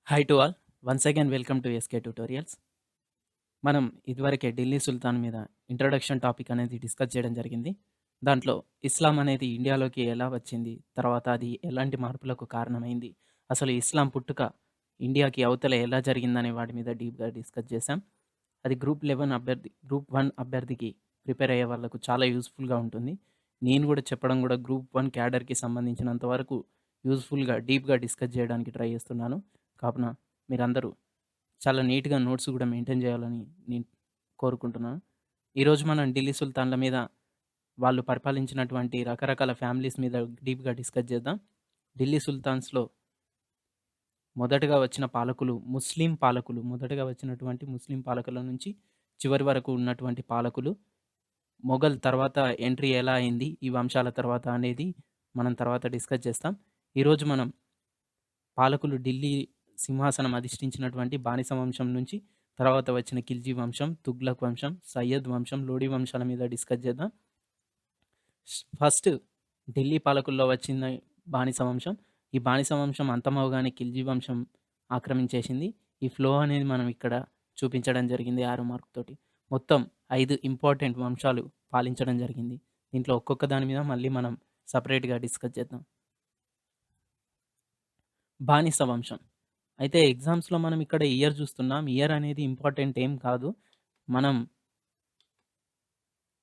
Hi to all. Once again welcome to SK tutorials. మనం ఇదివరకే ఢిల్లీ సుల్తాన్ మీద ఇంట్రొడక్షన్ టాపిక్ అనేది డిస్కస్ చేయడం జరిగింది. దాంట్లో ఇస్లాం అనేది ఇండియాలోకి ఎలా వచ్చింది? తర్వాత అది ఎలాంటి మార్పులకు కారణమైంది? అసలు ఇస్లాం పుట్టుక ఇండియాకి అవతల ఎలా జరిగిందనే వాటి మీద డీప్‌గా డిస్కస్ చేశాం. అది గ్రూప్ 1 అభ్యర్థికి ప్రిపేర్ అయ్యే వాళ్ళకు చాలా యూజ్‌ఫుల్‌గా ఉంటుంది. నేను కూడా చెప్పడం కూడా గ్రూప్ 1 క్యాడర్‌కి సంబంధించినంత వరకు యూజ్‌ఫుల్‌గా, డీప్‌గా డిస్కస్ చేయడానికి ట్రై చేస్తున్నాను. కావున మీరందరూ చాలా నీట్‌గా నోట్స్ గూడా మెయింటైన్ జేయాలని నేను కోరుకుంటున్నాను. ఈరోజు మనం ఢిల్లీ సుల్తాన్‌ల మీద, వాళ్ళు పరిపాలించినటువంటి రకరకాల ఫ్యామిలీస్ మీద డీప్‌గా డిస్కస్ చేద్దాం. ఢిల్లీ సుల్తాన్స్‌లో మొదటగా వచ్చిన పాలకులు ముస్లిం పాలకులు. మొదటగా వచ్చినటువంటి ముస్లిం పాలకుల నుంచి చివరి వరకు ఉన్నటువంటి పాలకులు. మొఘల్ తర్వాత ఎంట్రీ ఎలా అయింది ఈ వంశాల తర్వాత అనేది మనం తర్వాత డిస్కస్ చేస్తాం. ఈరోజు మనం పాలకులు ఢిల్లీ సింహాసనం అధిష్ఠించినటువంటి బానిస వంశం నుంచి తర్వాత వచ్చిన ఖిల్జీ వంశం, తుగ్లక్ వంశం, సయ్యద్ వంశం, లోడీ వంశాల మీద డిస్కస్ చేద్దాం. ఫస్ట్ ఢిల్లీ పాలకుల్లో వచ్చిన బానిస వంశం. ఈ బానిస వంశం అంతమవగానే ఖిల్జీ వంశం ఆక్రమించేసింది. ఈ ఫ్లో అనేది మనం ఇక్కడ చూపించడం జరిగింది యారో మార్క్ తోటి. మొత్తం 5 ఇంపార్టెంట్ వంశాలు పాలించడం జరిగింది. దీంట్లో ఒక్కొక్క దాని మీద మళ్ళీ మనం సెపరేట్‌గా డిస్కస్ చేద్దాం. బానిస వంశం. అయితే ఎగ్జామ్స్‌లో మనం ఇక్కడ ఇయర్ చూస్తున్నాం. ఇయర్ అనేది ఇంపార్టెంట్ ఏం కాదు. మనం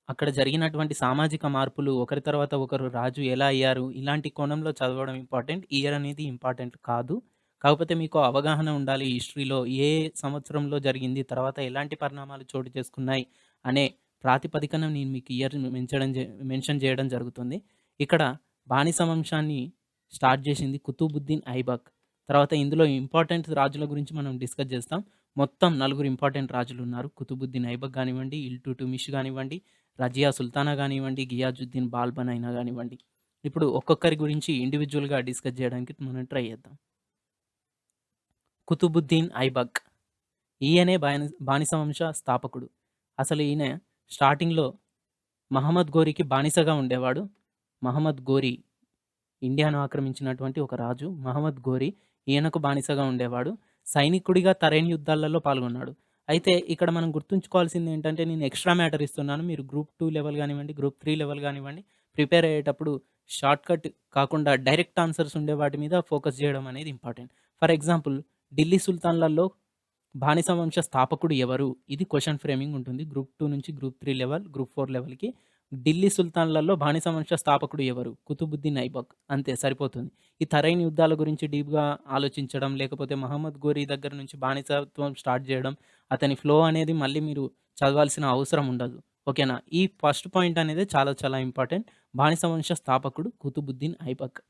అక్కడ జరిగినటువంటి సామాజిక మార్పులు, ఒకరి తర్వాత ఒకరు రాజు ఎలా అయ్యారు, ఇలాంటి కోణంలో చదవడం ఇంపార్టెంట్. ఇయర్ అనేది ఇంపార్టెంట్ కాదు. కాకపోతే మీకు అవగాహన ఉండాలి హిస్టరీలో ఏ సంవత్సరంలో జరిగింది, తర్వాత ఎలాంటి పరిణామాలు చోటు చేసుకున్నాయి అనే ప్రాతిపదికన నేను మీకు ఇయర్ మెన్షన్ చేయడం జరుగుతుంది. ఇక్కడ బానిస వంశాన్ని స్టార్ట్ చేసింది కుతుబుద్దీన్ ఐబక్. తర్వాత ఇందులో ఇంపార్టెంట్ రాజుల గురించి మనం డిస్కస్ చేస్తాం. మొత్తం నలుగురు ఇంపార్టెంట్ రాజులున్నారు. కుతుబుద్దీన్ ఐబక్ గానివ్వండి, ఇల్టుట్మిష్ గానివ్వండి, రజియా సుల్తానా గానివ్వండి, గియాజుద్దీన్ బాల్బన్ అయినా గానివ్వండి. ఇప్పుడు ఒక్కొక్కరి గురించి ఇండివిడ్యువల్‌గా డిస్కస్ జేయడానికి మనం ట్రై చేద్దాం. కుతుబుద్దీన్ ఐబక్. ఈయనే బానిస వంశ స్థాపకుడు. అసలు ఈయన స్టార్టింగ్‌లో మహమ్మద్ గోరికి బానిసగా ఉండేవాడు. మహమ్మద్ గోరి ఇండియాను ఆక్రమించినటువంటి ఒక రాజు. మహమ్మద్ గోరి ఈయనకు బానిసగా ఉండేవాడు. సైనికుడిగా తరైన్ యుద్ధాలలో పాల్గొన్నాడు. అయితే ఇక్కడ మనం గుర్తుంచుకోవాల్సింది ఏంటంటే, నేను ఎక్స్‌ట్రా మ్యాటర్ ఇస్తున్నాను. మీరు గ్రూప్ 2 లెవెల్ గానివ్వండి, గ్రూప్ 3 లెవెల్ గానివ్వండి, ప్రిపేర్ అయ్యేటప్పుడు షార్ట్‌కట్ కాకుండా డైరెక్ట్ ఆన్సర్స్ ఉండే వాటి మీద ఫోకస్ జేయడం అనేది ఇంపార్టెంట్. ఫర్ ఎగ్జాంపుల్, ఢిల్లీ సుల్తాన్‌లలో బానిస వంశ స్థాపకుడు ఎవరు? ఇది క్వెషన్ ఫ్రేమింగ్ ఉంటుంది. గ్రూప్ 2 నుంచి గ్రూప్ 3 లెవెల్, గ్రూప్ 4 లెవెల్‌కి. ఢిల్లీ సుల్తాన్‌లలో బానిస వంశ స్థాపకుడు ఎవరు? కుతుబుద్దీన్ ఐబక్. అంతే సరిపోతుంది. ఈ తరైన్ యుద్ధాల గురించి డీప్‌గా ఆలోచించడం, లేకపోతే మహమ్మద్ గోరి దగ్గర నుంచి బానిసత్వం స్టార్ట్ జేయడం, అతని ఫ్లో అనేది మళ్ళీ మీరు చదవాల్సిన అవసరం ఉండదు. ఓకేనా? ఈ ఫస్ట్ పాయింట్ అనేది చాలా చాలా ఇంపార్టెంట్. బానిస వంశ స్థాపకుడు కుతుబుద్దీన్ ఐబక్.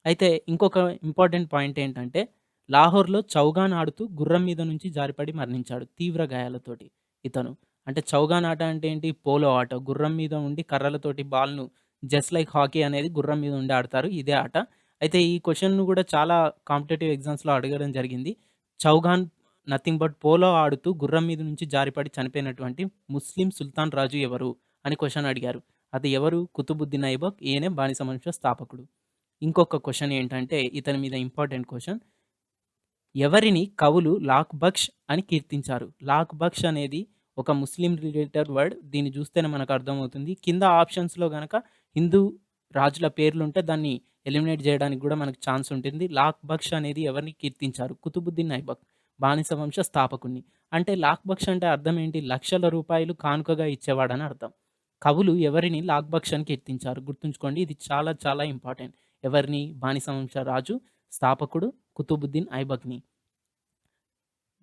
అయితే ఇంకొక ఇంపార్టెంట్ పాయింట్ ఏంటంటే, లాహోర్‌లో చౌగాన్ ఆడుతూ గుర్రం మీద నుంచి జారిపడి మరణించాడు తీవ్ర గాయాలతోటి ఇతను. అంటే చౌగాన్ ఆట అంటే ఏంటి? పోలో ఆట. గుర్రం మీద ఉండి కర్రలతోటి బాల్‌ను జస్ట్ లైక్ హాకీ అనేది గుర్రం మీద ఉండి ఆడతారు. ఇదే ఆట. అయితే ఈ క్వెషన్‌ను కూడా చాలా కాంపిటీటివ్ ఎగ్జామ్స్‌లో అడగడం జరిగింది. చౌగాన్ నథింగ్ బట్ పోలో ఆడుతూ గుర్రం మీద నుంచి జారిపడి చనిపోయినటువంటి ముస్లిం సుల్తాన్ రాజు ఎవరు? అని క్వెషన్ అడిగారు. అది ఎవరు? కుతుబుద్దీన్ ఐబక్. ఈయనే బానిస వంశ స్థాపకుడు. ఇంకొక క్వెషన్ ఏంటంటే, ఇతని మీద ఇంపార్టెంట్ క్వెషన్. ఎవరిని కవులు లాక్ బక్ష్ అని కీర్తించారు? లాక్ బక్ష్ అనేది ఒక ముస్లిం రిలేటెడ్ వర్డ్. దీన్ని చూస్తేనే మనకు అర్థమవుతుంది. కింద ఆప్షన్స్‌లో గనక హిందూ రాజుల పేర్లుంటే దాన్ని ఎలిమినేట్ జేయడానికి గూడా మనకు ఛాన్స్ ఉంటుంది. లాక్ బక్ష్ అనేది ఎవరిని కీర్తించారు? కుతుబుద్దీన్ ఐబక్. బానిస వంశ స్థాపకుడిని. అంటే లాక్ బక్ష్ అంటే అర్థం ఏంటి? లక్షల రూపాయలు కానుకగా ఇచ్చేవాడని అర్థం. కవులు ఎవరిని లాక్ బక్ష్ అని కీర్తించారు? గుర్తుంచుకోండి. ఇది చాలా చాలా ఇంపార్టెంట్. ఎవరిని? బానిస వంశ రాజు స్థాపకుడు కుతుబుద్దీన్ ఐబక్‌ని.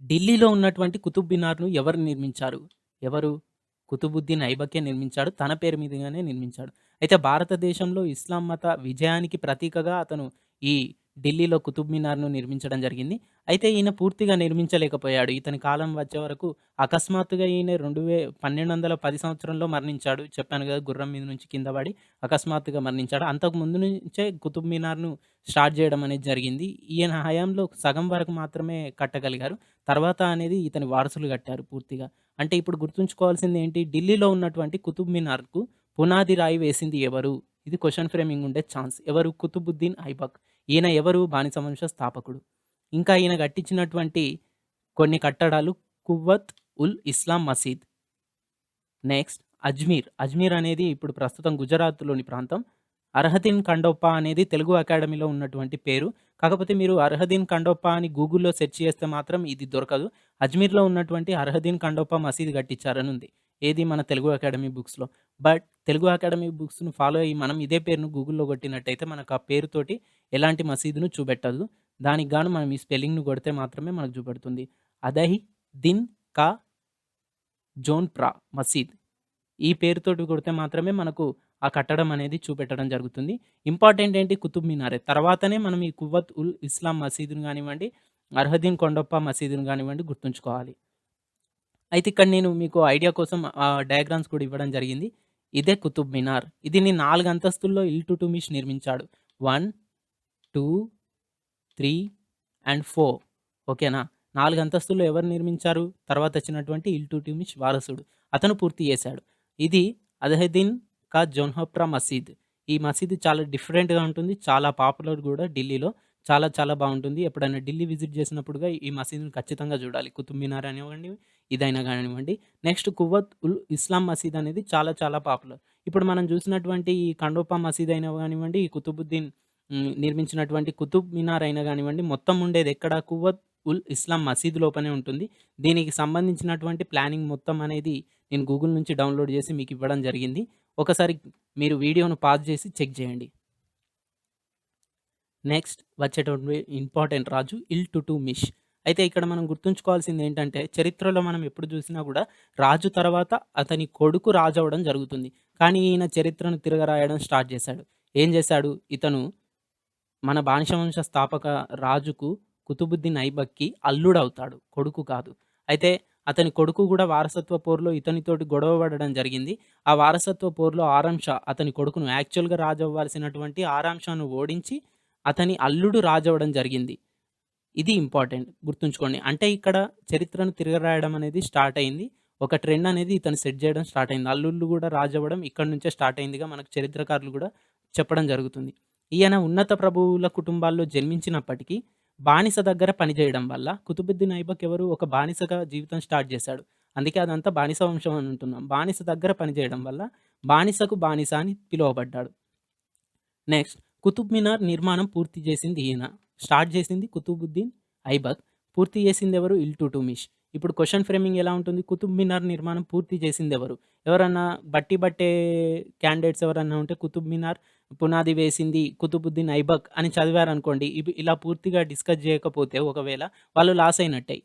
ఢిల్లీలో ఉన్నటువంటి కుతుబ్ మినార్‌ను ఎవరు నిర్మించారు? ఎవరు? కుతుబుద్దీన్ ఐబకే నిర్మించాడు. తన పేరు మీదుగానే నిర్మించాడు. అయితే భారతదేశంలో ఇస్లాం మత విజయానికి ప్రతీకగా అతను ఈ ఢిల్లీలో కుతుబ్ మినార్‌ను నిర్మించడం జరిగింది. అయితే ఈయన పూర్తిగా నిర్మించలేకపోయాడు. ఇతని కాలం వచ్చే వరకు అకస్మాత్తుగా ఈయన 1210 సంవత్సరంలో మరణించాడు. చెప్పాను గదా! గుర్రం మీద నుంచి కింద పడి అకస్మాత్తుగా మరణించాడు. అంతకు ముందు నుంచే కుతుబ్ మినార్‌ను స్టార్ట్ చేయడం అనేది జరిగింది. ఈయన హయాంలో సగం వరకు మాత్రమే కట్టగలిగారు. తర్వాత అనేది ఇతని వారసులు కట్టారు పూర్తిగా. అంటే ఇప్పుడు గుర్తుంచుకోవాల్సింది ఏంటి? ఢిల్లీలో ఉన్నటువంటి కుతుబ్ మినార్‌కు పునాది రాయి వేసింది ఎవరు? ఇది క్వెషన్ ఫ్రేమింగ్ ఉండే ఛాన్స్. ఎవరు? కుతుబుద్దీన్ ఐబక్. ఈయన ఎవరు? బానిస వంశ స్థాపకుడు. ఇంకా ఈయన కట్టించినటువంటి కొన్ని కట్టడాలు కువ్వత్ ఉల్ ఇస్లాం మసీద్. నెక్స్ట్ అజ్మీర్. అజ్మీర్ అనేది ఇప్పుడు ప్రస్తుతం గుజరాత్‌లోని ప్రాంతం. అర్హదీన్ ఖండోపా అనేది తెలుగు అకాడమీలో ఉన్నటువంటి పేరు. కాకపోతే మీరు అర్హదీన్ ఖండోపా అని గూగుల్‌లో సెర్చ్ చేస్తే మాత్రం ఇది దొరకదు. అజ్మీర్‌లో ఉన్నటువంటి అర్హదీన్ ఖండోపా మసీద్ కట్టించారని ఉంది. ఏది మన తెలుగు అకాడమీ బుక్స్‌లో. బట్ తెలుగు అకాడమీ బుక్స్‌ను ఫాలో అయ్యి మనం ఇదే పేరును గూగుల్‌లో కొట్టినట్టయితే మనకు ఆ పేరుతోటి ఎలాంటి మసీదును చూపెట్టదు. దానికి గాను మనం ఈ స్పెల్లింగ్‌ను కొడితే మాత్రమే మనకు చూపెడుతుంది. అదహి దిన్ కా జోన్‌ప్రా మసీద్. ఈ పేరుతోటి కొడితే మాత్రమే మనకు ఆ కట్టడం అనేది చూపెట్టడం జరుగుతుంది. ఇంపార్టెంట్ ఏంటి కుతుబ్ మినారే. తర్వాతనే మనం ఈ కువ్వత్ ఉల్ ఇస్లాం మసీదుని గానివ్వండి, అర్హదీన్ కొండప్ప మసీదుని గానివ్వండి గుర్తుంచుకోవాలి. అయితే ఇక్కడ నేను మీకు ఐడియా కోసం డయాగ్రామ్స్ కూడా ఇవ్వడం జరిగింది. ఇదే కుతుబ్ మినార్. దీన్ని 4 అంతస్తుల్లో ఇల్‌టుట్మిష్ నిర్మించాడు. 1, 2, 3 అండ్ 4 ఓకేనా? 4 అంతస్తుల్లో ఎవరు నిర్మించారు? తర్వాత వచ్చినటువంటి ఇల్‌టుట్మిష్ వారసుడు. అతను పూర్తి చేశాడు. ఇది అల్హెద్దీన్ కా జొన్హోప్రా మసీద్. ఈ మసీదు చాలా డిఫరెంట్‌గా ఉంటుంది. చాలా పాపులర్ గూడా ఢిల్లీలో. చాలా చాలా బావుంటుంది. ఎప్పుడైనా ఢిల్లీ విజిట్ చేసినప్పుడుగా ఈ మసీదుని ఖచ్చితంగా చూడాలి. కుతుబ్ మినార్ అనివ్వండి, ఇదైనా గానివ్వండి. నెక్స్ట్ కువ్వత్ ఉల్ ఇస్లాం మసీద్ అనేది చాలా చాలా పాపులర్. ఇప్పుడు మనం చూసినటువంటి ఈ ఖండోపా మసీద్ అయినా గానివ్వండి, ఈ కుతుబుద్దీన్ నిర్మించినటువంటి కుతుబ్ మినార్ అయినా గానివ్వండి, మొత్తం ఉండేది ఎక్కడ? కువ్వత్ ఉల్ ఇస్లాం మసీద్ లోపనే ఉంటుంది. దీనికి సంబంధించినటువంటి ప్లానింగ్ మొత్తం అనేది నేను గూగుల్ నుంచి డౌన్‌లోడ్ చేసి మీకు ఇవ్వడం జరిగింది. ఒకసారి మీరు వీడియోను పాజ్ చేసి చెక్ చేయండి. నెక్స్ట్ వచ్చేటువంటి ఇంపార్టెంట్ రాజు ఇల్‌టుట్మిష్. అయితే ఇక్కడ మనం గుర్తుంచుకోవాల్సిందేంటంటే, చరిత్రలో మనం ఎప్పుడు చూసినా గూడా రాజు తర్వాత అతని కొడుకు రాజవ్వడం జరుగుతుంది. కానీ ఈయన చరిత్రను తిరగరాయడం స్టార్ట్ చేశాడు. ఏం చేశాడు? ఇతను మన బానిస వంశ స్థాపక రాజుకు కుతుబుద్దీన్ ఐబక్‌కి అల్లుడవుతాడు. కొడుకు కాదు. అయితే అతని కొడుకు గూడా వారసత్వ పోరులో ఇతనితోటి గొడవ పడడం జరిగింది. ఆ వారసత్వ పోరులో ఆరం షా అతని కొడుకును యాక్చువల్‌గా రాజవ్వాల్సినటువంటి ఆరం షాను ఓడించి అతని అల్లుడు రాజవ్వడం జరిగింది. ఇది ఇంపార్టెంట్ గుర్తుంచుకోండి. అంటే ఇక్కడ చరిత్రను తిరగరాయడం అనేది స్టార్ట్ అయింది. ఒక ట్రెండ్ అనేది ఇతను సెట్ చేయడం స్టార్ట్ అయింది. అల్లుళ్ళు గూడా రాజవ్వడం ఇక్కడి నుంచే స్టార్ట్ అయిందిగా మనకు చరిత్రకారులు గూడా చెప్పడం జరుగుతుంది. ఈయన ఉన్నత ప్రభువుల కుటుంబాల్లో జన్మించినప్పటికీ బానిస దగ్గర పనిచేయడం వల్ల కుతుబుద్దీన్ ఐబక్ ఎవరు? ఒక బానిసగా జీవితం స్టార్ట్ చేశాడు. అందుకే అదంతా బానిస వంశం అని అంటున్నాం. బానిస దగ్గర పనిచేయడం వల్ల బానిసకు బానిస అని పిలువబడ్డాడు. నెక్స్ట్ కుతుబ్ మినార్ నిర్మాణం పూర్తి చేసింది ఈయన. స్టార్ట్ చేసింది కుతుబుద్దీన్ ఐబక్. పూర్తి చేసిందెవరు? ఇల్‌టుట్మిష్. ఇప్పుడు క్వెషన్ ఫ్రేమింగ్ ఎలా ఉంటుంది? కుతుబ్ మినార్ నిర్మాణం పూర్తి చేసిందెవరు? ఎవరన్నా బట్టి పట్టే క్యాండిడేట్స్ ఎవరన్నా ఉంటే కుతుబ్ మినార్ పునాది వేసింది కుతుబుద్దీన్ ఐబక్ అని చదివారనుకోండి. ఇలా పూర్తిగా డిస్కస్ చేయకపోతే ఒకవేళ వాళ్ళు లాస్ అయినట్టే.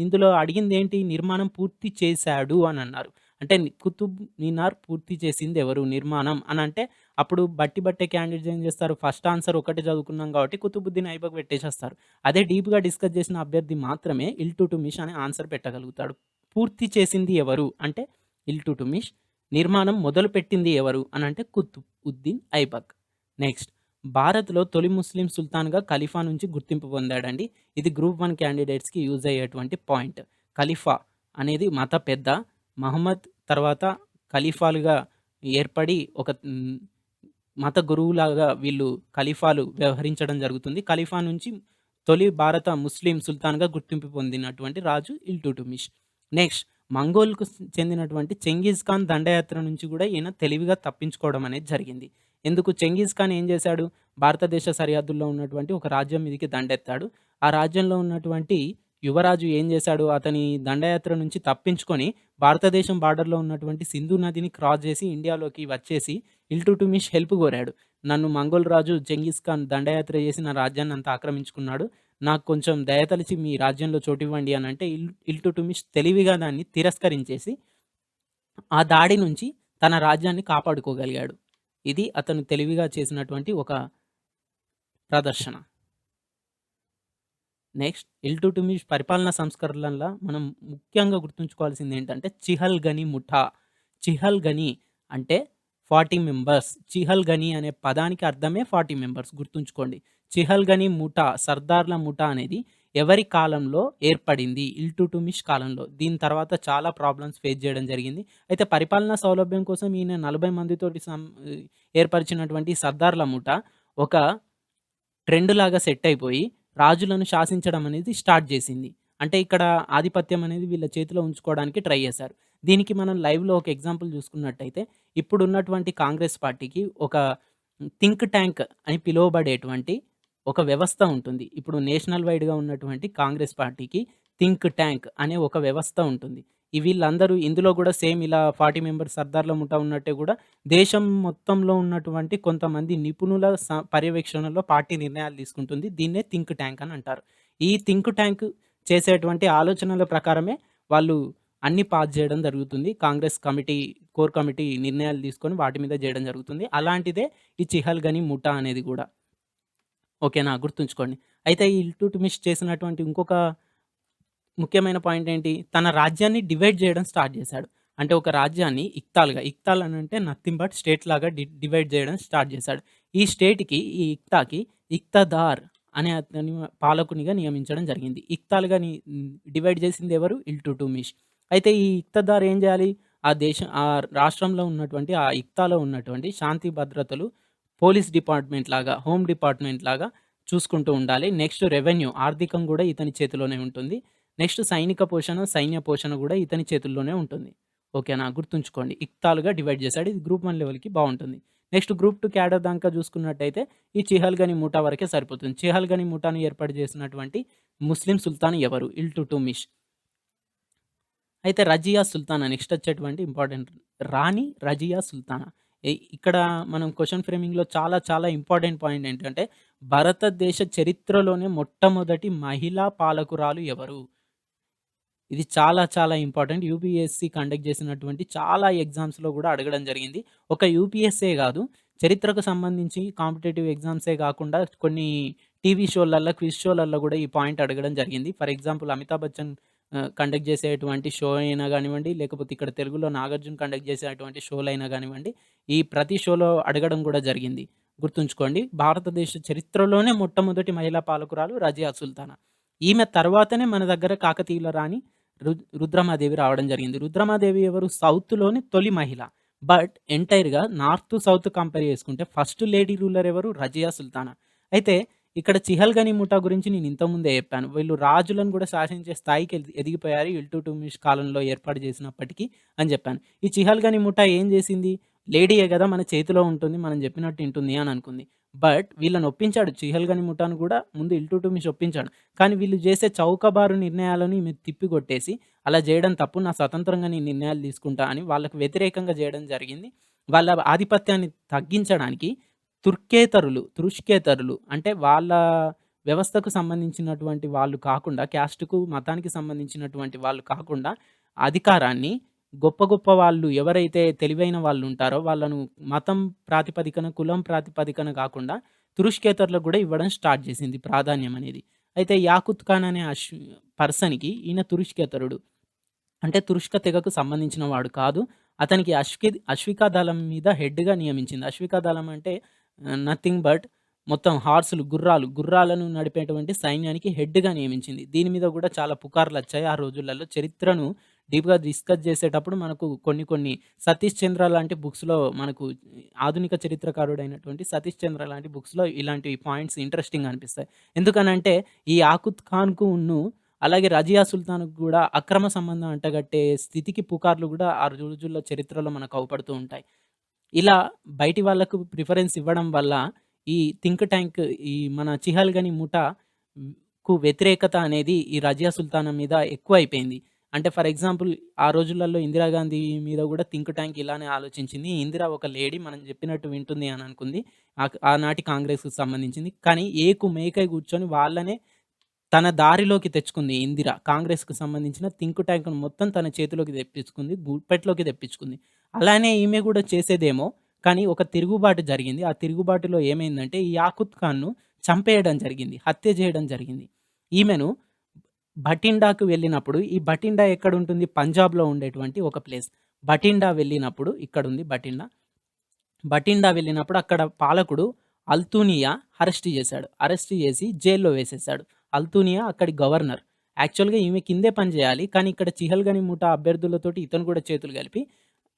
ఇందులో అడిగిందేంటి? నిర్మాణం పూర్తి చేశాడు అనన్నారు. అంటే కుతుబ్ మినార్ పూర్తి చేసిందెవరు? నిర్మాణం అనంటే అప్పుడు బట్టి బట్టే క్యాండిడేట్స్ ఏం చేస్తారు? ఫస్ట్ ఆన్సర్ ఒకటే చదువుకున్నాం కాబట్టి కుతుబుద్దీన్ ఐబక్ పెట్టేసేస్తారు. అదే డీప్‌గా డిస్కస్ చేసిన అభ్యర్థి మాత్రమే ఇల్‌టుట్మిష్ అనే ఆన్సర్ పెట్టగలుగుతాడు. పూర్తి చేసింది ఎవరు? అంటే ఇల్‌టుట్మిష్. నిర్మాణం మొదలుపెట్టింది ఎవరు? అనంటే కుతుబుద్దీన్ ఐబక్. నెక్స్ట్ భారత్‌లో తొలి ముస్లిం సుల్తాన్‌గా ఖలీఫా నుంచి గుర్తింపు పొందాడండి. ఇది గ్రూప్ 1 క్యాండిడేట్స్‌కి యూజ్ అయ్యేటువంటి పాయింట్. ఖలీఫా అనేది మత పెద్ద. మహమ్మద్ తర్వాత ఖలీఫాలుగా ఏర్పడి ఒక మత గురువులాగా వీళ్ళు ఖలీఫాలు వ్యవహరించడం జరుగుతుంది. ఖలీఫా నుంచి తొలి భారత ముస్లిం సుల్తాన్‌గా గుర్తింపు పొందినటువంటి రాజు ఇల్‌టుట్మిష్. నెక్స్ట్ మంగోల్‌కు చెందినటువంటి చెంగిజ్ ఖాన్ దండయాత్ర నుంచి గూడా ఈయన తెలివిగా తప్పించుకోవడం అనేది జరిగింది. ఎందుకు? చెంగిజ్ ఖాన్ ఏం చేశాడు? భారతదేశ సరిహద్దుల్లో ఉన్నటువంటి ఒక రాజ్యం మీదకి దండెత్తాడు. ఆ రాజ్యంలో ఉన్నటువంటి యువరాజు ఏం చేశాడు? అతని దండయాత్ర నుంచి తప్పించుకొని భారతదేశం బార్డర్‌లో ఉన్నటువంటి సింధు నదిని క్రాస్ చేసి ఇండియాలోకి వచ్చేసి ఇల్‌టుట్మిష్ హెల్ప్ కోరాడు. నన్ను మంగోల్ రాజు చెంగిజ్ ఖాన్ దండయాత్ర చేసి నా రాజ్యాన్నంతా ఆక్రమించుకున్నాడు. నాకు కొంచెం దయతలిచి మీ రాజ్యంలో చోటివ్వండి అనంటే ఇల్‌టుట్మిష్ తెలివిగా దాన్ని తిరస్కరించేసి ఆ దాడి నుంచి తన రాజ్యాన్ని కాపాడుకోగలిగాడు. ఇది అతను తెలివిగా చేసినటువంటి ఒక ప్రదర్శన. నెక్స్ట్ ఇల్‌టుట్మిష్ పరిపాలనా సంస్కరణల మనం ముఖ్యంగా గుర్తుంచుకోవాల్సిందేంటంటే చిహల్‌గని ముఠా. చిహల్‌గని అంటే 40 మెంబర్స్. చిహల్‌గని అనే పదానికి అర్థమే 40 మెంబర్స్ గుర్తుంచుకోండి. చిహల్‌గని ముఠా, సర్దార్ల ముఠా అనేది ఎవరి కాలంలో ఏర్పడింది? ఇల్‌టుట్మిష్ కాలంలో. దీని తర్వాత చాలా ప్రాబ్లమ్స్ ఫేస్ చేయడం జరిగింది. అయితే పరిపాలనా సౌలభ్యం కోసం ఈయన 40 మందితోటి ఏర్పరిచినటువంటి సర్దార్ల ముఠా ఒక ట్రెండ్ లాగా సెట్ అయిపోయి రాజులను శాసించడం అనేది స్టార్ట్ జేసింది. అంటే ఇక్కడ ఆధిపత్యం అనేది వీళ్ళ చేతిలో ఉంచుకోవడానికి ట్రై చేశారు. దీనికి మనం లైవ్‌లో ఒక ఎగ్జాంపుల్ చూసుకున్నట్టయితే, ఇప్పుడున్నటువంటి కాంగ్రెస్ పార్టీకి ఒక థింక్ ట్యాంక్ అని పిలువబడేటువంటి ఒక వ్యవస్థ ఉంటుంది. ఇప్పుడు నేషనల్ వైడ్‌గా ఉన్నటువంటి కాంగ్రెస్ పార్టీకి థింక్ ట్యాంక్ అనే ఒక వ్యవస్థ ఉంటుంది. వీళ్ళందరూ ఇందులో గూడా సేమ్ ఇలా 40 మెంబర్స్ సర్దార్‌ల ముఠా ఉన్నట్టే గూడా దేశం మొత్తంలో ఉన్నటువంటి కొంతమంది నిపుణుల పర్యవేక్షణలో పార్టీ నిర్ణయాలు తీసుకుంటుంది. దీన్నే థింక్ ట్యాంక్ అని అంటారు. ఈ థింక్ ట్యాంక్ చేసేటువంటి ఆలోచనల ప్రకారమే వాళ్ళు అన్నీ పాస్ జేయడం జరుగుతుంది. కాంగ్రెస్ కమిటీ, కోర్ కమిటీ నిర్ణయాలు తీసుకొని వాటి మీద జేయడం జరుగుతుంది. అలాంటిదే ఈ చిహల్‌గని ముఠా అనేది గూడా. ఓకేనా? గుర్తుంచుకోండి. అయితే ఈ ఇల్టుట్మిష్ చేసినటువంటి ఇంకొక ముఖ్యమైన పాయింట్ ఏంటి? తన రాజ్యాన్ని డివైడ్ జేయడం స్టార్ట్ జేశాడు. అంటే ఒక రాజ్యాన్ని ఇక్తాలుగా, ఇక్తాల్ అనంటే నథింగ్ బట్ స్టేట్ లాగా డివైడ్ జేయడం స్టార్ట్ జేశాడు. ఈ స్టేట్‌కి, ఈ ఇక్తాకి ఇక్తదార్ అనే అతని పాలకునిగా నియమించడం జరిగింది. డివైడ్ జేసింది ఎవరు? ఇల్టుట్మిష్. అయితే ఈ ఇక్తదార్ ఏం జేయాలి? ఆ రాష్ట్రంలో ఉన్నటువంటి, ఆ ఇక్తాలో ఉన్నటువంటి శాంతి భద్రతలు పోలీస్ డిపార్ట్‌మెంట్ లాగా, హోమ్ డిపార్ట్‌మెంట్ లాగా చూసుకుంటూ ఉండాలి. నెక్స్ట్ రెవెన్యూ, ఆర్థికం గూడా ఇతని చేతిలోనే ఉంటుంది. నెక్స్ట్ సైనిక పోషణ, సైన్య పోషణ గూడా ఇతని చేతుల్లోనే ఉంటుంది. ఓకేనా? గుర్తుంచుకోండి. ఇక్తాలుగా డివైడ్ చేశాడు. ఇది గ్రూప్ 1 లెవెల్‌కి బావుంటుంది. నెక్స్ట్ గ్రూప్ 2 క్యాడర్ దాంకా చూసుకున్నట్టయితే ఈ చిహల్‌గని ముఠా వరకే సరిపోతుంది. చిహల్‌గని ముఠాను ఏర్పాటు చేసినటువంటి ముస్లిం సుల్తాన్ ఎవరు? ఇల్టుట్మిష్. అయితే రజియా సుల్తానా నెక్స్ట్ వచ్చేటువంటి ఇంపార్టెంట్ రాణి రజియా సుల్తానా. ఇక్కడ మనం క్వెషన్ ఫ్రేమింగ్‌లో చాలా చాలా ఇంపార్టెంట్ పాయింట్ ఏంటంటే, భారతదేశ చరిత్రలోనే మొట్టమొదటి మహిళా పాలకురాలు ఎవరు? ఇది చాలా చాలా ఇంపార్టెంట్. యూపీఎస్‌సి కండక్ట్ చేసినటువంటి చాలా ఎగ్జామ్స్‌లో గూడా అడగడం జరిగింది. ఒక యూపీఎస్‌సే గాదు, చరిత్రకు సంబంధించి కాంపిటీటివ్ ఎగ్జామ్సే గాకుండా కొన్ని టీవీ షోలల్ల, క్విజ్ షోలల్ల గూడా ఈ పాయింట్ అడగడం జరిగింది. For example Amitabh Bachchan conduct చేసేటువంటి షో అయినా గానివ్వండి, లేకపోతే ఇక్కడ తెలుగులో నాగార్జున కండక్ట్ చేసేటువంటి షోలైనా గానివ్వండి, ఈ ప్రతి షోలో అడగడం గూడా జరిగింది. గుర్తుంచుకోండి. భారతదేశ చరిత్రలోనే మొట్టమొదటి మహిళా పాలకురాలు రజియా సుల్తానా. ఈమె తర్వాతనే మన దగ్గర కాకతీయుల రాణి రుద్రమాదేవి రావడం జరిగింది. రుద్రమాదేవి ఎవరు? సౌత్‌లోని తొలి మహిళ. బట్ ఎంటైర్‌గా నార్త్, సౌత్ కంపేర్ చేసుకుంటే ఫస్ట్ లేడీ రూలర్ ఎవరు? రజియా సుల్తానా. అయితే ఇక్కడ చిహల్‌గని ముఠా గురించి నేను ఇంతకుముందే చెప్పాను. వీళ్ళు రాజులను కూడా శాసించే స్థాయికి ఎదిగిపోయారు ఇల్టుట్మిష్ కాలంలో ఏర్పాటు చేసినప్పటికి అని చెప్పాను. ఈ చిహల్‌గని ముఠా ఏం చేసింది? లేడీయే గదా! మన చేతిలో ఉంటుంది. మనం చెప్పినట్టు ఇంటుంది అని అనుకుంది. బట్ వీళ్ళని ఒప్పించాడు. చిహల్‌గని ముఠాను కూడా ముందు ఇల్టుట్మిష్ ఒప్పించాడు. కానీ వీళ్ళు చేసే చౌకబారు నిర్ణయాలను ఈమె తిప్పికొట్టేసి, అలా జేయడం తప్పు. నా స్వతంత్రంగా నేను నిర్ణయాలు తీసుకుంటా అని వాళ్ళకి వ్యతిరేకంగా జేయడం జరిగింది. వాళ్ళ ఆధిపత్యాన్ని తగ్గించడానికి తురుష్కేతరులు అంటే వాళ్ళ వ్యవస్థకు సంబంధించినటువంటి వాళ్ళు కాకుండా, క్యాస్ట్‌కు, మతానికి సంబంధించినటువంటి వాళ్ళు కాకుండా, అధికారాన్ని గొప్ప గొప్ప వాళ్ళు ఎవరైతే తెలివైన వాళ్ళుంటారో వాళ్ళను మతం ప్రాతిపదికన, కులం ప్రాతిపదికన కాకుండా తురుష్కేతరులకు గూడా ఇవ్వడం స్టార్ట్ చేసింది ప్రాధాన్యం అనేది. అయితే యాకుత్ ఖాన్ అనే పర్సన్‌కి ఈయన తురుష్కేతరుడు. అంటే తురుష్క తెగకు సంబంధించిన వాడు కాదు. అతనికి అశ్వికా దళం మీద హెడ్‌గా నియమించింది. అశ్వికా దళం అంటే నథింగ్ బట్ మొత్తం గుర్రాలను నడిపేటువంటి సైన్యానికి హెడ్‌గా నియమించింది. దీని మీద గూడా చాలా పుకార్లొచ్చాయి ఆ రోజులలో. చరిత్రను డీప్‌గా డిస్కస్ చేసేటప్పుడు మనకు కొన్ని కొన్ని సతీష్ చంద్ర లాంటి బుక్స్‌లో మనకు ఆధునిక చరిత్రకారుడైనటువంటి సతీష్ చంద్ర లాంటి బుక్స్‌లో ఇలాంటి పాయింట్స్ ఇంట్రెస్టింగ్‌గా అనిపిస్తాయి. ఎందుకనంటే ఈ యాకుత్ ఖాన్‌కును అలాగే రజియా సుల్తాన్‌కి గూడా అక్రమ సంబంధం అంటగట్టే స్థితికి పుకార్లు గూడా ఆ రోజుల్లో చరిత్రలో మనకు అవుపడుతూ ఉంటాయి. ఇలా బయటి వాళ్ళకు ప్రిఫరెన్స్ ఇవ్వడం వల్ల ఈ థింక్ ట్యాంక్, ఈ మన చిహల్‌గని ముఠా కు వ్యతిరేకత అనేది ఈ రజియా సుల్తానా మీద ఎక్కువైపోయింది. అంటే ఫర్ ఎగ్జాంపుల్ ఆ రోజులలో ఇందిరాగాంధీ మీద గూడా థింక్ ట్యాంక్ ఇలానే ఆలోచించింది. ఇందిర ఒక లేడీ మనం చెప్పినట్టు వింటుంది అని అనుకుంది. ఆనాటి కాంగ్రెస్‌కి సంబంధించింది. కానీ ఏకుమేకై కూర్చొని వాళ్ళనే తన దారిలోకి తెచ్చుకుంది ఇందిర. కాంగ్రెస్‌కి సంబంధించిన థింక్ ట్యాంక్‌ను మొత్తం తన చేతిలోకి తెప్పించుకుంది. గుప్పెట్లోకి తెప్పించుకుంది. అలానే ఈమె గూడా చేసేదేమో, కానీ ఒక తిరుగుబాటు జరిగింది. ఆ తిరుగుబాటులో ఏమైందంటే ఈ యాకుత్ ఖాన్‌ను చంపేయడం జరిగింది. హత్య చేయడం జరిగింది. ఈమెను భటిండాకు వెళ్ళినప్పుడు, ఈ భటిండా ఎక్కడుంటుంది? పంజాబ్‌లో ఉండేటువంటి ఒక ప్లేస్. భటిండా వెళ్ళినప్పుడు ఇక్కడుంది భటిండా. భటిండా వెళ్ళినప్పుడు అక్కడ పాలకుడు అల్తూనియా అరెస్ట్ చేశాడు. అరెస్ట్ చేసి జైల్‌లో వేసేసాడు. అల్తూనియా అక్కడి గవర్నర్. యాక్చువల్‌గా ఈమె కిందే పని చేయాలి. కానీ ఇక్కడ చిహల్‌గని ముఠా అభ్యర్థులతోటి ఇతను కూడా చేతులు కలిపి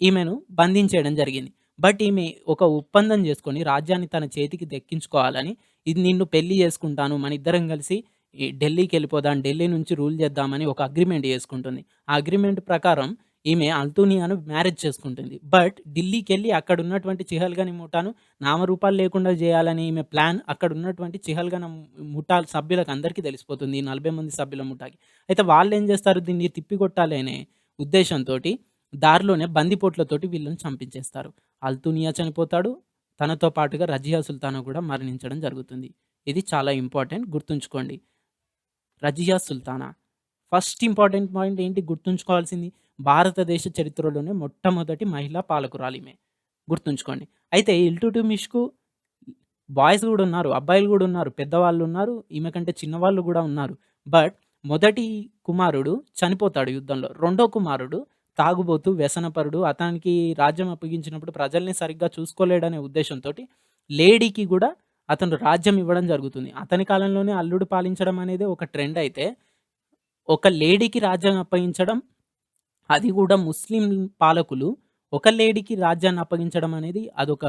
ఈమెను బంధించేయడం జరిగింది. బట్ ఈమె ఒక ఒప్పందం చేసుకొని రాజ్యాన్ని తన చేతికి దక్కించుకోవాలని ఇది నిన్ను పెళ్లి చేసుకుంటాను. మనిద్దరం కలిసి ఈ ఢిల్లీకెళ్ళిపోదాం. ఢిల్లీ నుంచి రూల్ చేద్దామని ఒక అగ్రీమెంట్ చేసుకుంటుంది. ఆ అగ్రీమెంట్ ప్రకారం ఈమె అల్తూనియాను మ్యారేజ్ చేసుకుంటుంది. బట్ ఢిల్లీకెళ్ళి అక్కడున్నటువంటి చిహల్‌గని ముఠాను నామరూపాలు లేకుండా జేయాలని ఈమె ప్లాన్ అక్కడున్నటువంటి చిహల్‌గన ముఠా సభ్యులకందరికీ తెలిసిపోతుంది. ఈ 40 మంది సభ్యుల ముఠాకి. అయితే వాళ్ళేం జేస్తారు, దీన్ని తిప్పికొట్టాలి అనే ఉద్దేశంతోటి దారిలోనే బందిపోట్లతోటి వీళ్ళని చంపించేస్తారు. అల్తూనియా చనిపోతాడు. తనతో పాటుగా రజియా సుల్తానా గూడా మరణించడం జరుగుతుంది. ఇది చాలా ఇంపార్టెంట్, గుర్తుంచుకోండి. Razia Sultana. First important point ఏంటి గుర్తుంచుకోవాల్సింది? భారతదేశ చరిత్రలోనే మొట్టమొదటి మహిళా పాలకురాలీమె. గుర్తుంచుకోండి. అయితే 'ఇల్టుట్మిష్‌కు' బాయ్స్ గూడా ఉన్నారు. అబ్బాయిలు గూడా ఉన్నారు. పెద్దవాళ్ళున్నారు. ఈమె కంటే చిన్నవాళ్ళు గూడా ఉన్నారు. బట్ మొదటి కుమారుడు చనిపోతాడు యుద్ధంలో. రెండో కుమారుడు తాగుబోతు, వ్యసనపరుడు. అతనికి రాజ్యం అప్పగించినప్పుడు ప్రజల్ని సరిగ్గా చూసుకోలేడనే ఉద్దేశంతోటి లేడీకి గూడా అతను రాజ్యం ఇవ్వడం జరుగుతుంది. అతని కాలంలోనే అల్లుడు పాలించడం అనేది ఒక ట్రెండ్ అయితే, ఒక లేడీకి రాజ్యం అప్పగించడం, అది గూడా ముస్లిం పాలకులు ఒక లేడీకి రాజ్యాన్ని అప్పగించడం అనేది అదొక